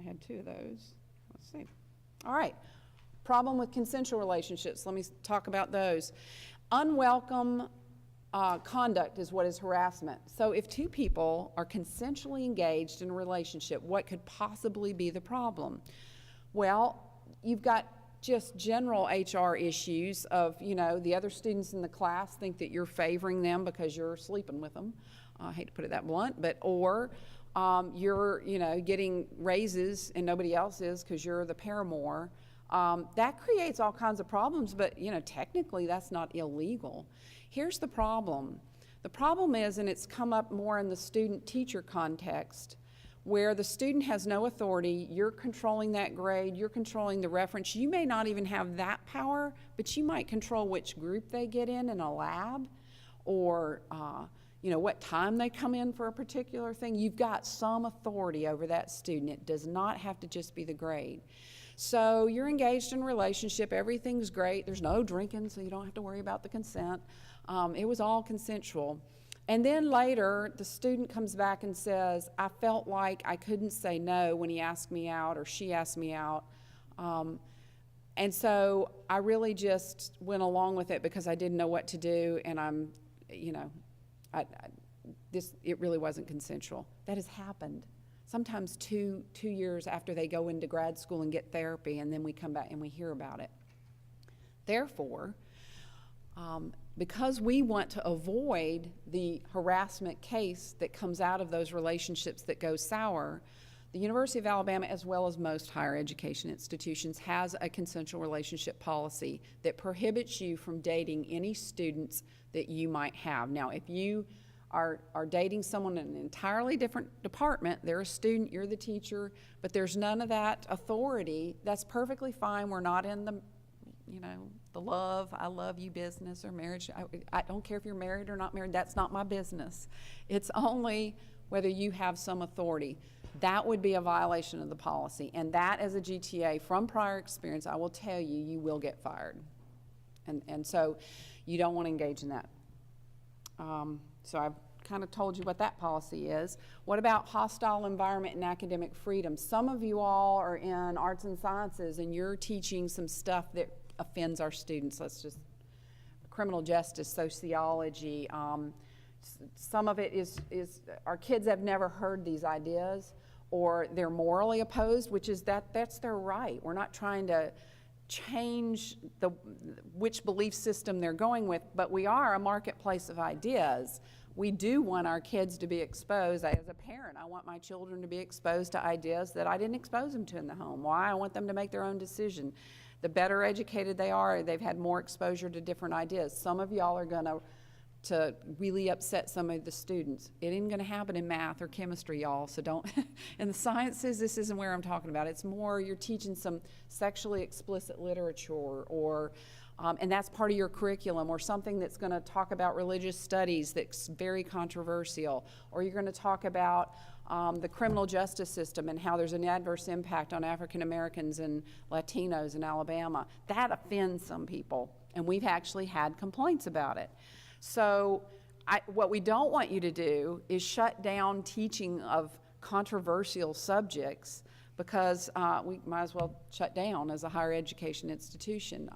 had 2 of those. Let's see. All right. Problem with consensual relationships, let me talk about those. Unwelcome conduct is what is harassment. So if two people are consensually engaged in a relationship, what could possibly be the problem? Well, you've got just general HR issues of, you know, the other students in the class think that you're favoring them because you're sleeping with them. I hate to put it that blunt, but, or you're, you know, getting raises and nobody else is because you're the paramour. That creates all kinds of problems, but, you know, technically that's not illegal. Here's the problem. The problem is, and it's come up more in the student-teacher context, where the student has no authority, you're controlling that grade, you're controlling the reference. You may not even have that power, but you might control which group they get in a lab, or you know, what time they come in for a particular thing. You've got some authority over that student. It does not have to just be the grade. So you're engaged in a relationship, everything's great, there's no drinking, so you don't have to worry about the consent. It was all consensual. And then later, the student comes back and says, I felt like I couldn't say no when he asked me out or she asked me out. And so I really just went along with it because I didn't know what to do, and I'm, you know, it really wasn't consensual. That has happened. Sometimes two years after they go into grad school and get therapy, and then we come back and we hear about it. Therefore, because we want to avoid the harassment case that comes out of those relationships that go sour, the University of Alabama, as well as most higher education institutions, has a consensual relationship policy that prohibits you from dating any students that you might have. Now, if you are dating someone in an entirely different department, they're a student, you're the teacher, but there's none of that authority, that's perfectly fine. We're not in the, you know, the love, I love you business or marriage. I don't care if you're married or not married, that's not my business. It's only whether you have some authority. That would be a violation of the policy, and that, as a GTA, from prior experience, I will tell you, you will get fired. And so you don't want to engage in that. So I've kind of told you what that policy is. What about hostile environment and academic freedom? Some of you all are in arts and sciences, and you're teaching some stuff that offends our students. Let's just, criminal justice, sociology. Some of it is our kids have never heard these ideas, or they're morally opposed, which is that's their right. We're not trying to change which belief system they're going with, but we are a marketplace of ideas. We do want our kids to be exposed. As a parent, I want my children to be exposed to ideas that I didn't expose them to in the home. Why? I want them to make their own decision. The better educated they are, they've had more exposure to different ideas. Some of y'all are going to really upset some of the students. It ain't gonna happen in math or chemistry, y'all, so don't, in the sciences, this isn't where I'm talking about. It's more you're teaching some sexually explicit literature, or, and that's part of your curriculum, or something that's gonna talk about religious studies that's very controversial, or you're gonna talk about the criminal justice system and how there's an adverse impact on African Americans and Latinos in Alabama. That offends some people, and we've actually had complaints about it. So what we don't want you to do is shut down teaching of controversial subjects, because we might as well shut down as a higher education institution.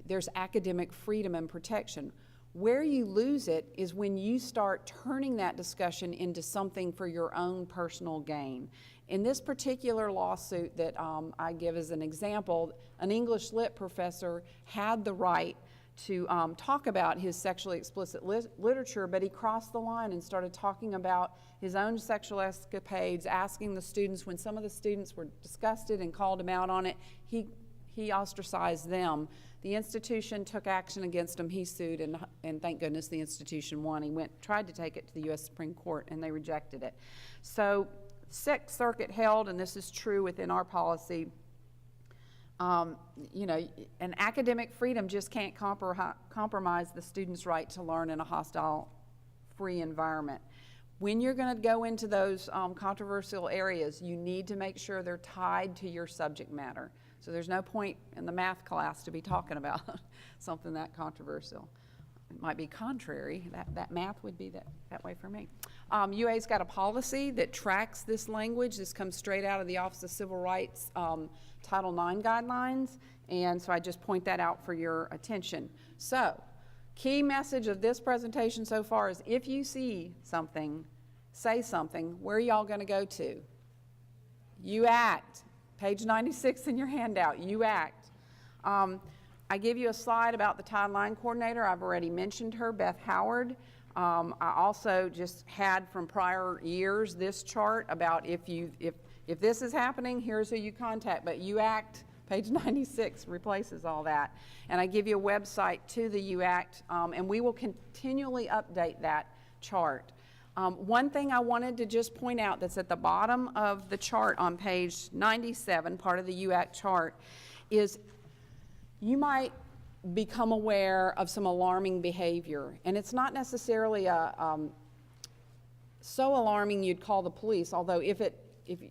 There's academic freedom and protection. Where you lose it is when you start turning that discussion into something for your own personal gain. In this particular lawsuit that I give as an example, an English lit professor had the right to talk about his sexually explicit literature, but he crossed the line and started talking about his own sexual escapades, asking the students, when some of the students were disgusted and called him out on it, he ostracized them. The institution took action against him. He sued, and thank goodness the institution won. He tried to take it to the U.S. Supreme Court, and they rejected it. So Sixth Circuit held, and this is true within our policy, you know, an academic freedom just can't compromise the student's right to learn in a hostile, free environment. When you're going to go into those controversial areas, you need to make sure they're tied to your subject matter. So there's no point in the math class to be talking about something that controversial. It might be contrary. That math would be that way for me. UA's got a policy that tracks this language. This comes straight out of the Office of Civil Rights Title IX guidelines, And so I just point that out for your attention. So, key message of this presentation so far is if you see something, say something, where are y'all going to go to? You act. Page 96 in your handout, you act. I give you a slide about the Title IX coordinator. I've already mentioned her, Beth Howard. I also just had from prior years this chart about if this is happening, here's who you contact. But you act, page 96 replaces all that. And I give you a website to the you act, and we will continually update that chart. One thing I wanted to just point out that's at the bottom of the chart on page 97, part of the you act chart, is you might become aware of some alarming behavior. And it's not necessarily so alarming you'd call the police, although if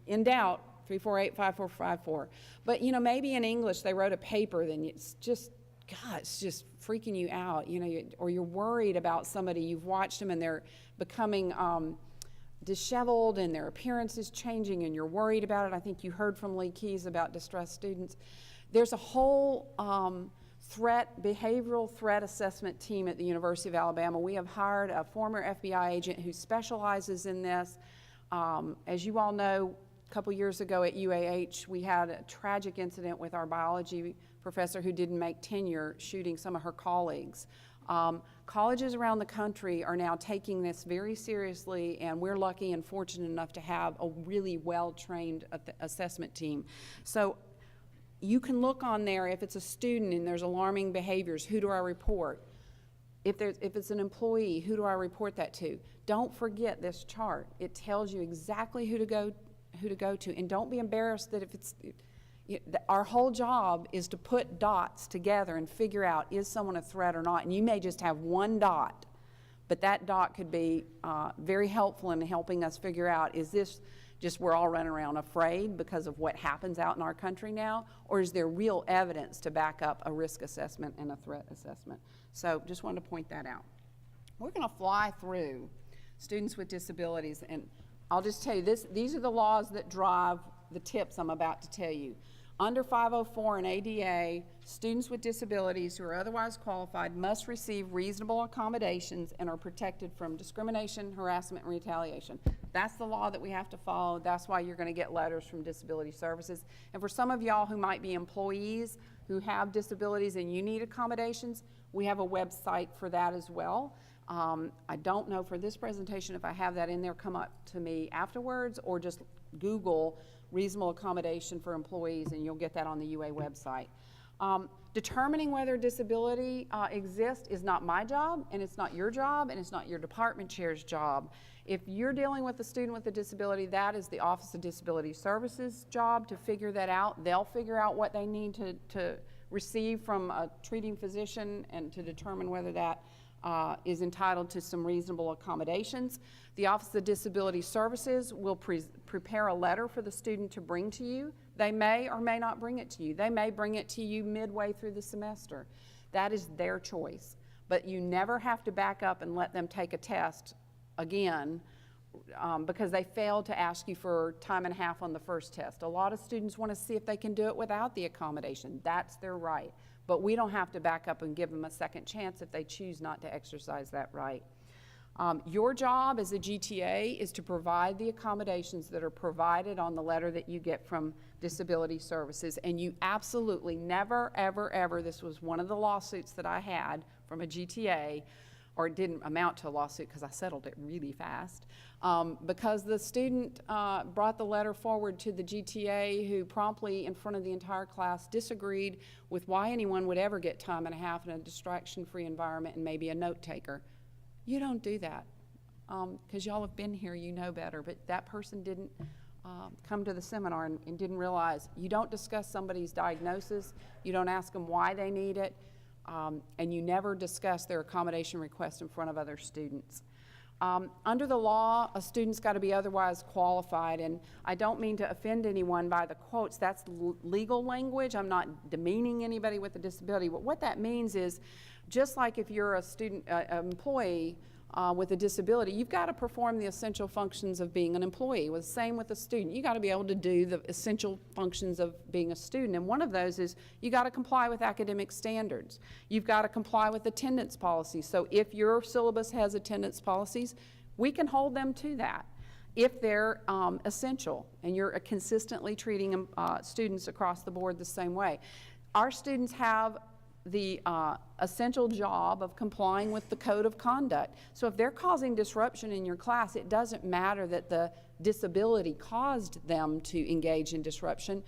in doubt, 348-5454. But you know, maybe in English they wrote a paper, then it's just, God, it's just freaking you out, you know, or you're worried about somebody, you've watched them and they're becoming disheveled and their appearance is changing and you're worried about it. I think you heard from Lee Keys about distressed students. There's a whole behavioral threat assessment team at the University of Alabama. We have hired a former FBI agent who specializes in this. As you all know, a couple years ago at UAH, we had a tragic incident with our biology professor who didn't make tenure, shooting some of her colleagues. Colleges around the country are now taking this very seriously, and we're lucky and fortunate enough to have a really well-trained assessment team. So you can look on there if it's a student and there's alarming behaviors, who do I report? If it's an employee, who do I report that to? Don't forget this chart. It tells you exactly who to go to, and don't be embarrassed that if it's, our whole job is to put dots together and figure out, is someone a threat or not? And you may just have one dot, but that dot could be very helpful in helping us figure out, is this just we're all running around afraid because of what happens out in our country now, or is there real evidence to back up a risk assessment and a threat assessment? So just wanted to point that out. We're going to fly through students with disabilities, and I'll just tell you this, these are the laws that drive the tips I'm about to tell you. Under 504 and ADA, students with disabilities who are otherwise qualified must receive reasonable accommodations and are protected from discrimination, harassment, and retaliation. That's the law that we have to follow. That's why you're going to get letters from Disability Services. And for some of y'all who might be employees who have disabilities and you need accommodations, we have a website for that as well. I don't know for this presentation if I have that in there. Come up to me afterwards, or just Google reasonable accommodation for employees and you'll get that on the UA website. Determining whether disability exists is not my job, and it's not your job, and it's not your department chair's job. If you're dealing with a student with a disability, that is the Office of Disability Services' job to figure that out. They'll figure out what they need to receive from a treating physician and to determine whether that is entitled to some reasonable accommodations. The Office of Disability Services will prepare a letter for the student to bring to you. They may or may not bring it to you. They may bring it to you midway through the semester. That is their choice. But you never have to back up and let them take a test again because they failed to ask you for time and a half on the first test. A lot of students want to see if they can do it without the accommodation. That's their right. But we don't have to back up and give them a second chance if they choose not to exercise that right. Your job as a GTA is to provide the accommodations that are provided on the letter that you get from Disability Services, and you absolutely never, ever, ever, this was one of the lawsuits that I had from a GTA, or it didn't amount to a lawsuit because I settled it really fast, because the student brought the letter forward to the GTA, who promptly in front of the entire class disagreed with why anyone would ever get time and a half in a distraction-free environment and maybe a note taker. You don't do that because y'all have been here, you know better, but that person didn't come to the seminar and didn't realize you don't discuss somebody's diagnosis, you don't ask them why they need it, and you never discuss their accommodation request in front of other students. Under the law, a student's got to be otherwise qualified, and I don't mean to offend anyone by the quotes. That's legal language. I'm not demeaning anybody with a disability, but what that means is, just like if you're a student, employee, with a disability, you've got to perform the essential functions of being an employee. Well, the same with a student. You got to be able to do the essential functions of being a student, and one of those is you got to comply with academic standards. You've got to comply with attendance policies. So if your syllabus has attendance policies, we can hold them to that if they're essential and you're consistently treating students across the board the same way. Our students have the essential job of complying with the code of conduct. So if they're causing disruption in your class, it doesn't matter that the disability caused them to engage in disruption.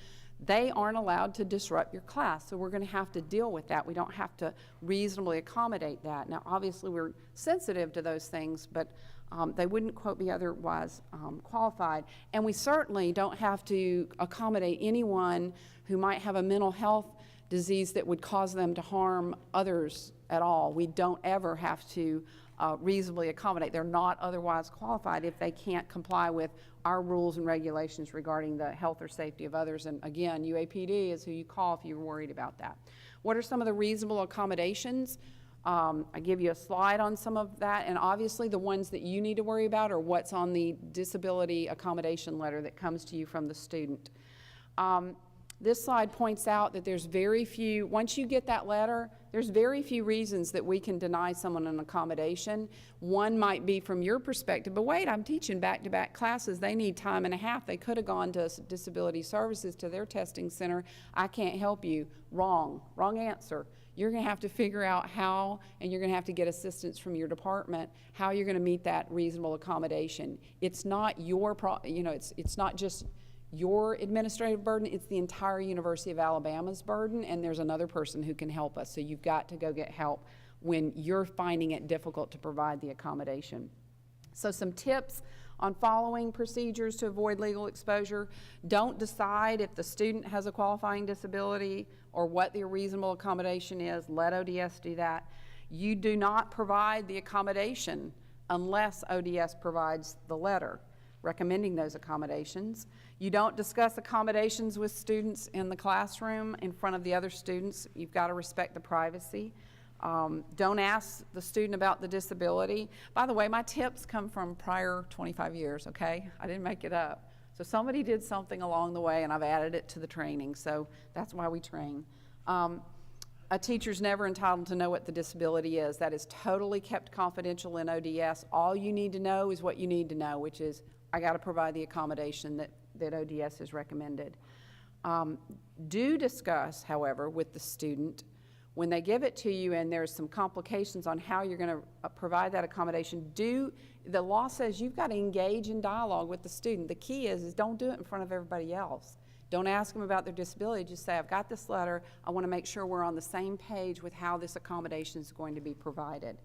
They aren't allowed to disrupt your class, so we're going to have to deal with that. We don't have to reasonably accommodate that. Now, obviously, we're sensitive to those things, but they wouldn't, quote, be otherwise qualified. And we certainly don't have to accommodate anyone who might have a mental health disease that would cause them to harm others at all. We don't ever have to reasonably accommodate. They're not otherwise qualified if they can't comply with our rules and regulations regarding the health or safety of others. And again, UAPD is who you call if you're worried about that. What are some of the reasonable accommodations? I give you a slide on some of that, and obviously the ones that you need to worry about are what's on the disability accommodation letter that comes to you from the student. This slide points out that there's very few, once you get that letter, there's very few reasons that we can deny someone an accommodation. One might be from your perspective, but wait, I'm teaching back-to-back classes. They need time and a half. They could have gone to disability services, to their testing center. I can't help you. Wrong answer. You're going to have to figure out how, and you're going to have to get assistance from your department, how you're going to meet that reasonable accommodation. It's not your, it's not just your administrative burden, it's the entire University of Alabama's burden, and there's another person who can help us. So you've got to go get help when you're finding it difficult to provide the accommodation. So some tips on following procedures to avoid legal exposure. Don't decide if the student has a qualifying disability or what the reasonable accommodation is. Let ODS do that. You do not provide the accommodation unless ODS provides the letter recommending those accommodations. You don't discuss accommodations with students in the classroom in front of the other students. You've got to respect the privacy. Don't ask the student about the disability. By the way, my tips come from prior 25 years, okay? I didn't make it up. So somebody did something along the way and I've added it to the training, so that's why we train. A teacher's never entitled to know what the disability is. That is totally kept confidential in ODS. All you need to know is what you need to know, which is I got to provide the accommodation that ODS has recommended. Do discuss, however, with the student when they give it to you and there's some complications on how you're going to provide that accommodation. The law says you've got to engage in dialogue with the student. The key is don't do it in front of everybody else. Don't ask them about their disability. Just say, I've got this letter. I want to make sure we're on the same page with how this accommodation is going to be provided.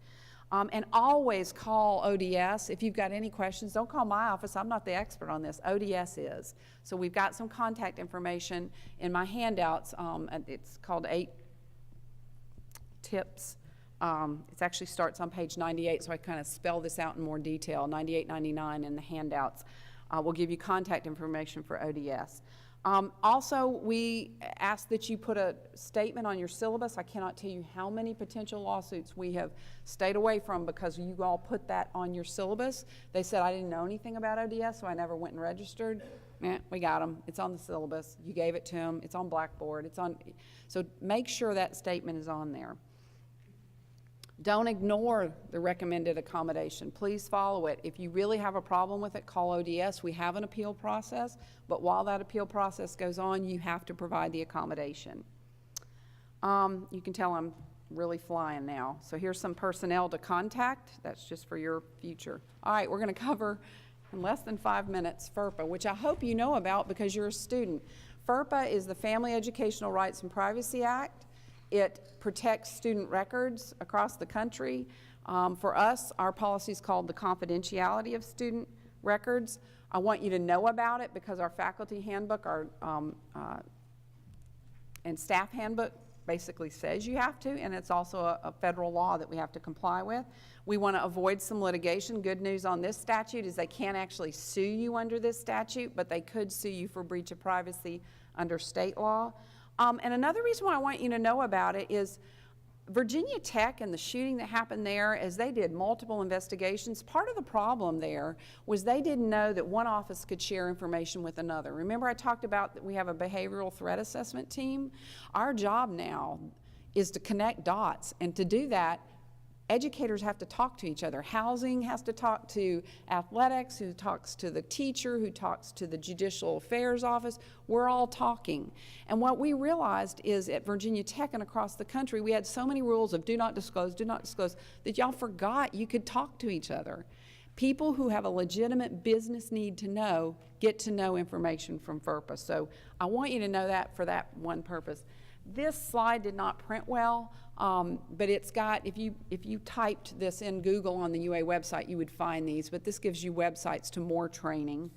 And always call ODS. If you've got any questions, don't call my office. I'm not the expert on this. ODS is. So we've got some contact information in my handouts. It's called 8 Tips. It actually starts on page 98, so I kind of spell this out in more detail. 98, 99 in the handouts will give you contact information for ODS. Also, we ask that you put a statement on your syllabus. I cannot tell you how many potential lawsuits we have stayed away from because you all put that on your syllabus. They said, I didn't know anything about ODS, so I never went and registered. We got them. It's on the syllabus. You gave it to them. It's on Blackboard. It's on. So make sure that statement is on there. Don't ignore the recommended accommodation. Please follow it. If you really have a problem with it, call ODS. We have an appeal process, but while that appeal process goes on, you have to provide the accommodation. You can tell I'm really flying now. So here's some personnel to contact. That's just for your future. All right, we're going to cover in less than 5 minutes FERPA, which I hope you know about because you're a student. FERPA is the Family Educational Rights and Privacy Act. It protects student records across the country. For us, our policy is called the Confidentiality of Student Records. I want you to know about it because our faculty handbook and staff handbook basically says you have to, and it's also a federal law that we have to comply with. We want to avoid some litigation. Good news on this statute is they can't actually sue you under this statute, but they could sue you for breach of privacy under state law. And another reason why I want you to know about it is Virginia Tech and the shooting that happened there, as they did multiple investigations, part of the problem there was they didn't know that one office could share information with another. Remember I talked about that we have a behavioral threat assessment team? Our job now is to connect dots, and to do that, educators have to talk to each other. Housing has to talk to athletics, who talks to the teacher, who talks to the judicial affairs office. We're all talking. And what we realized is at Virginia Tech and across the country, we had so many rules of do not disclose, that y'all forgot you could talk to each other. People who have a legitimate business need to know get to know information from FERPA. So I want you to know that for that one purpose. This slide did not print well, but it's got, if you typed this in Google on the UA website, you would find these, but this gives you websites to more training.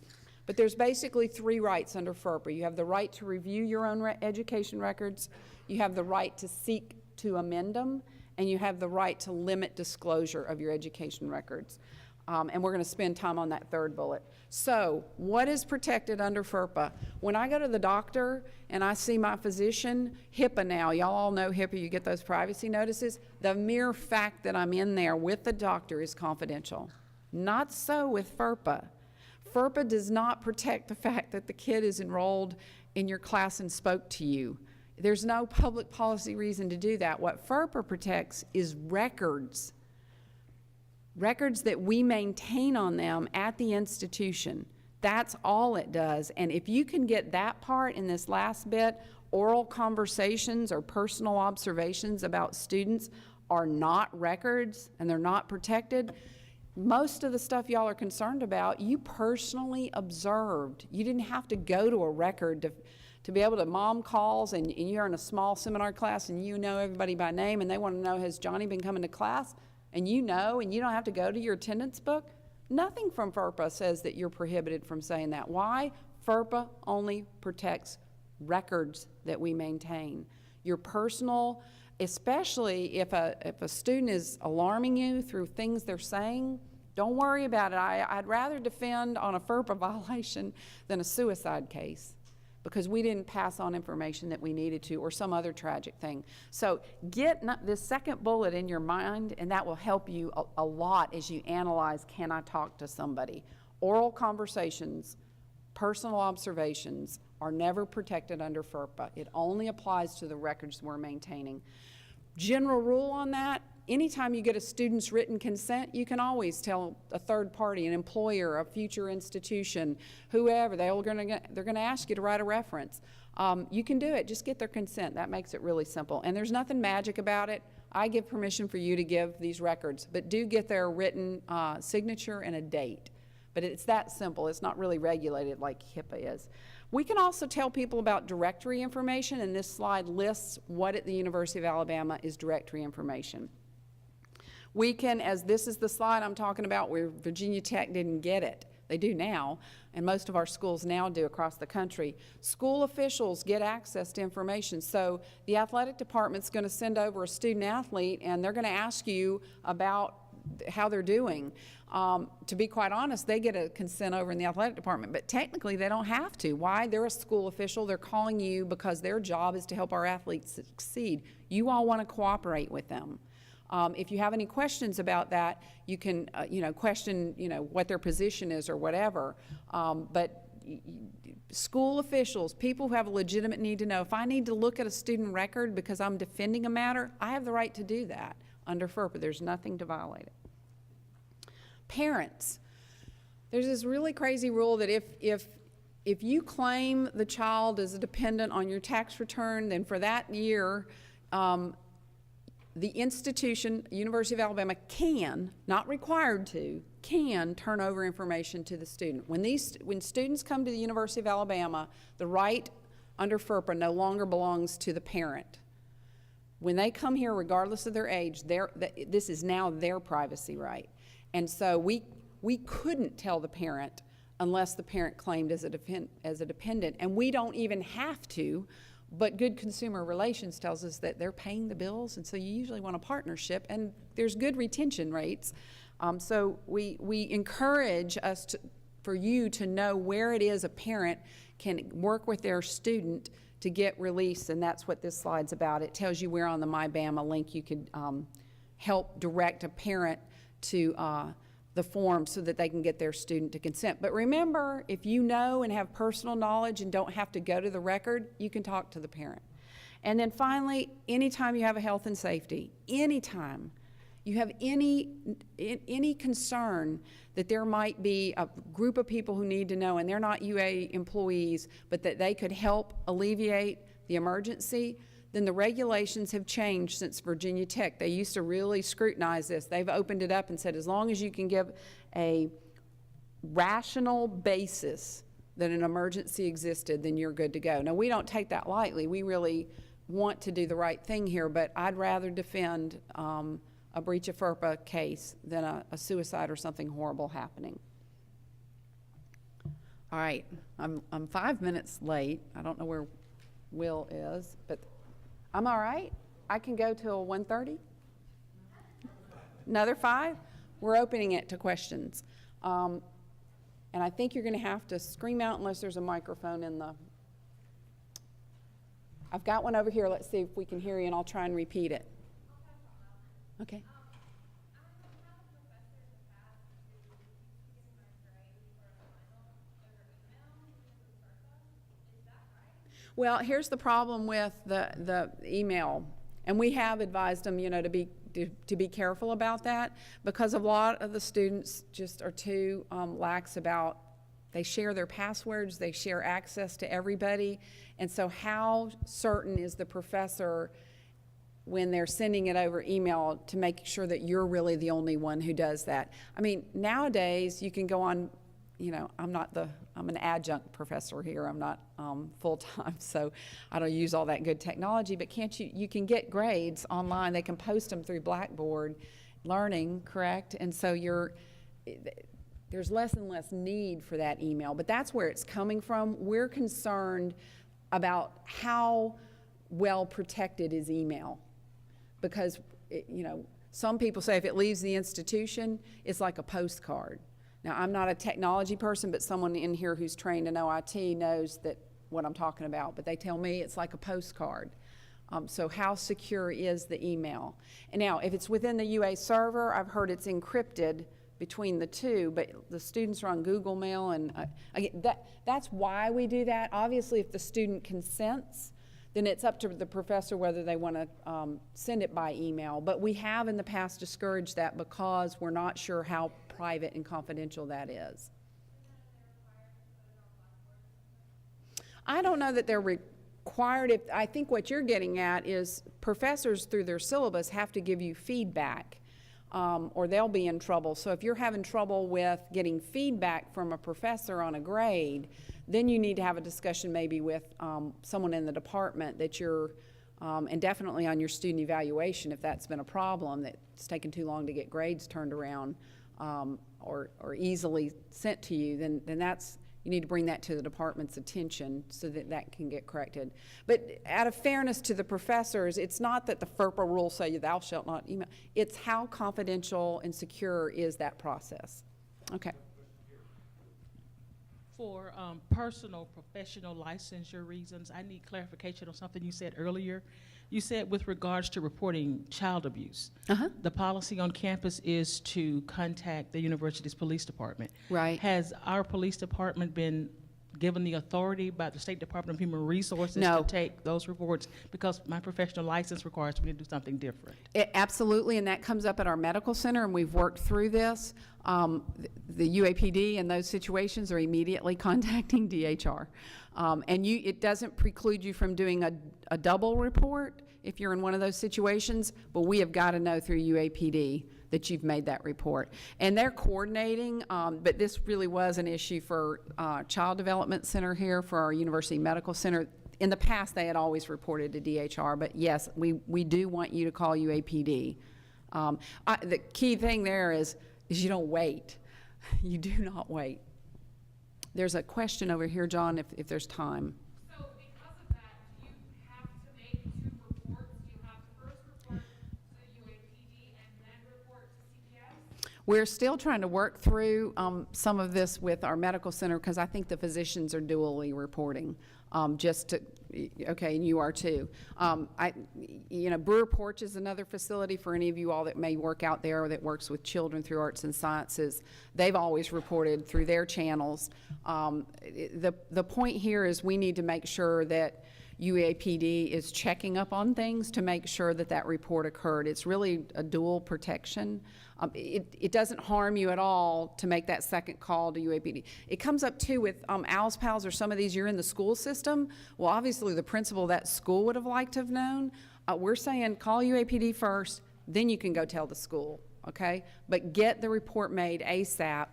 But there's basically 3 rights under FERPA. You have the right to review your own education records, you have the right to seek to amend them, and you have the right to limit disclosure of your education records. And we're going to spend time on that 3rd bullet. So, what is protected under FERPA? When I go to the doctor and I see my physician, HIPAA now, y'all all know HIPAA, you get those privacy notices. The mere fact that I'm in there with the doctor is confidential. Not so with FERPA. FERPA does not protect the fact that the kid is enrolled in your class and spoke to you. There's no public policy reason to do that. What FERPA protects is records. Records that we maintain on them at the institution. That's all it does. And if you can get that part in this last bit, oral conversations or personal observations about students are not records and they're not protected. Most of the stuff y'all are concerned about, you personally observed. You didn't have to go to a record to be able to, mom calls and you're in a small seminar class and you know everybody by name and they want to know, has Johnny been coming to class? And you know, and you don't have to go to your attendance book. Nothing from FERPA says that you're prohibited from saying that. Why? FERPA only protects records that we maintain. Your personal, especially if a student is alarming you through things they're saying, don't worry about it. I'd rather defend on a FERPA violation than a suicide case, because we didn't pass on information that we needed to, or some other tragic thing. So get this 2nd bullet in your mind, and that will help you a lot as you analyze, can I talk to somebody? Oral conversations, personal observations are never protected under FERPA. It only applies to the records we're maintaining. General rule on that, anytime you get a student's written consent, you can always tell a 3rd party, an employer, a future institution, whoever, they're going to ask you to write a reference. You can do it. Just get their consent. That makes it really simple. And there's nothing magic about it. I give permission for you to give these records, but do get their written signature and a date. But it's that simple. It's not really regulated like HIPAA is. We can also tell people about directory information, and this slide lists what at the University of Alabama is directory information. We can, as this is the slide I'm talking about where Virginia Tech didn't get it. They do now, and most of our schools now do across the country. School officials get access to information. So the athletic department's going to send over a student athlete, and they're going to ask you about how they're doing. To be quite honest, they get a consent over in the athletic department, but technically they don't have to. Why? They're a school official. They're calling you because their job is to help our athletes succeed. You all want to cooperate with them. If you have any questions about that, you can, question, what their position is or whatever. But school officials, people who have a legitimate need to know, if I need to look at a student record because I'm defending a matter, I have the right to do that under FERPA. There's nothing to violate it. Parents. There's this really crazy rule that if you claim the child is a dependent on your tax return, then for that year, the institution, University of Alabama, can, not required to, can turn over information to the student. When students come to the University of Alabama, the right under FERPA no longer belongs to the parent. When they come here, regardless of their age, this is now their privacy right. And so we couldn't tell the parent unless the parent claimed as a dependent, and we don't even have to. But good consumer relations tells us that they're paying the bills, and so you usually want a partnership, and there's good retention rates. So we encourage for you to know where it is a parent can work with their student to get released, and that's what this slide's about. It tells you where on the MyBama link you could help direct a parent to the form so that they can get their student to consent. But remember, if you know and have personal knowledge and don't have to go to the record, you can talk to the parent. And then finally, anytime you have a health and safety, anytime you have any concern that there might be a group of people who need to know, and they're not UA employees, but that they could help alleviate the emergency, then the regulations have changed since Virginia Tech. They used to really scrutinize this. They've opened it up and said, as long as you can give a rational basis that an emergency existed, then you're good to go. Now, we don't take that lightly. We really want to do the right thing here, but I'd rather defend a breach of FERPA case than a suicide or something horrible happening. All right, I'm 5 minutes late. I don't know where Will is, but I'm all right. I can go till 1:30. Another 5? We're opening it to questions. And I think you're going to have to scream out unless there's a microphone in the... I've got one over here. Let's see if we can hear you, and I'll try and repeat it. Okay. Well, here's the problem with the email, and we have advised them, you know, to be careful about that, because a lot of the students just are too lax about, they share their passwords, they share access to everybody, and so how certain is the professor when they're sending it over email to make sure that you're really the only one who does that? I mean, nowadays you can go on, you know, I'm an adjunct professor here. I'm not full-time, so I don't use all that good technology, but you can get grades online. They can post them through Blackboard Learning, correct? And so there's less and less need for that email, but that's where it's coming from. We're concerned about how well protected is email, because, you know, some people say if it leaves the institution, it's like a postcard. Now, I'm not a technology person, but someone in here who's trained in OIT knows that what I'm talking about, but they tell me it's like a postcard. So how secure is the email? And now, if it's within the UA server, I've heard it's encrypted between the two, but the students are on Google Mail, and again, that's why we do that. Obviously, if the student consents, then it's up to the professor whether they want to send it by email. But we have in the past discouraged that because we're not sure how private and confidential that is. I don't know that they're required. I think what you're getting at is professors through their syllabus have to give you feedback, or they'll be in trouble. So if you're having trouble with getting feedback from a professor on a grade, then you need to have a discussion maybe with someone in the department that you're, and definitely on your student evaluation if that's been a problem, that it's taken too long to get grades turned around or easily sent to you, then that's, you need to bring that to the department's attention so that that can get corrected. But out of fairness to the professors, it's not that the FERPA rules say thou shalt not email, it's how confidential and secure is that process. Okay. For personal, professional licensure reasons, I need clarification on something you said earlier. You said with regards to reporting child abuse, the policy on campus is to contact the university's police department. Right. Has our police department been given the authority by the State Department of Human Resources No. to take those reports? Because my professional license requires me to do something different. Absolutely, and that comes up at our medical center, and we've worked through this. The UAPD in those situations are immediately contacting DHR. And it doesn't preclude you from doing a double report if you're in one of those situations, but we have got to know through UAPD that you've made that report. And they're coordinating, but this really was an issue for Child Development Center here, for our University Medical Center. In the past, they had always reported to DHR, but yes, we do want you to call UAPD. The key thing there is you don't wait. You do not wait. There's a question over here, John, if there's time. So because of that, do you have to make 2 reports? Do you have to first report to UAPD and then report to CPS? We're still trying to work through some of this with our medical center, because I think the physicians are dually reporting. just to, okay, and you are too. Brewer Porch is another facility for any of you all that may work out there that works with children through arts and sciences. They've always reported through their channels. The point here is we need to make sure that UAPD is checking up on things to make sure that that report occurred. It's really a dual protection. It doesn't harm you at all to make that second call to UAPD. It comes up too with ALS PALS or some of these, you're in the school system. Well, obviously the principal of that school would have liked to have known. We're saying call UAPD first, then you can go tell the school, okay? But get the report made ASAP,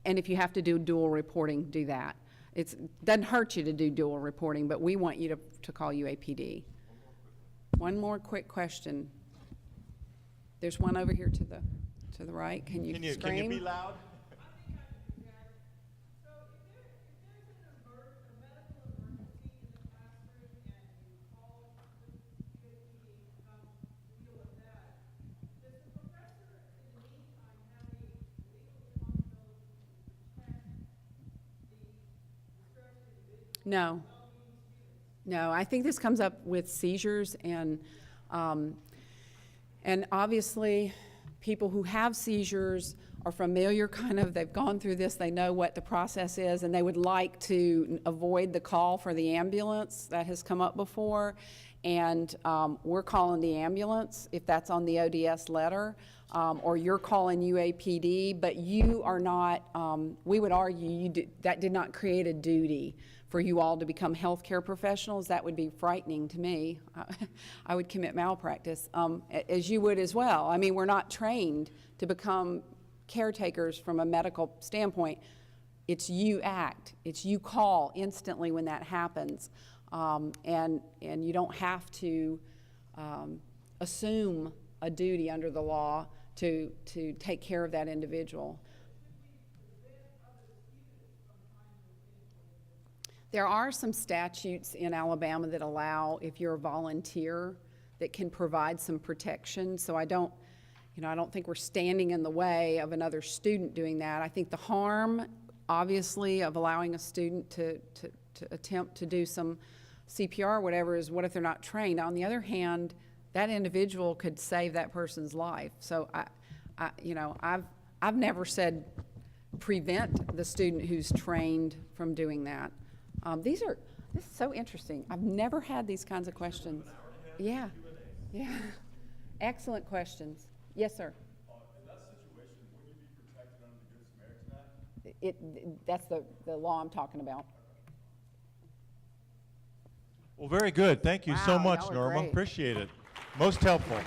and if you have to do dual reporting, do that. It doesn't hurt you to do dual reporting, but we want you to call UAPD. One more quick question. There's one over here to the right. Can you scream? Can you be loud? No. No, I think this comes up with seizures and obviously people who have seizures are familiar they've gone through this, they know what the process is, and they would like to avoid the call for the ambulance. That has come up before, and we're calling the ambulance if that's on the ODS letter, or you're calling UAPD, but you are not, we would argue that did not create a duty for you all to become healthcare professionals. That would be frightening to me. I would commit malpractice, as you would as well. I mean, we're not trained to become caretakers from a medical standpoint. It's you act. It's you call instantly when that happens. And you don't have to assume a duty under the law to take care of that individual. There are some statutes in Alabama that allow, if you're a volunteer, that can provide some protection. So I don't think we're standing in the way of another student doing that. I think the harm, obviously, of allowing a student to attempt to do some CPR or whatever is what if they're not trained. On the other hand, that individual could save that person's life. So I've never said prevent the student who's trained from doing that. This is so interesting. I've never had these kinds of questions. Yeah. Excellent questions. Yes, sir. In that situation, wouldn't you be protected under the Good Samaritan Act? That's the law I'm talking about. Well, very good. Thank you so Wow, much, y'all are Norma. great. Appreciate it. Most helpful.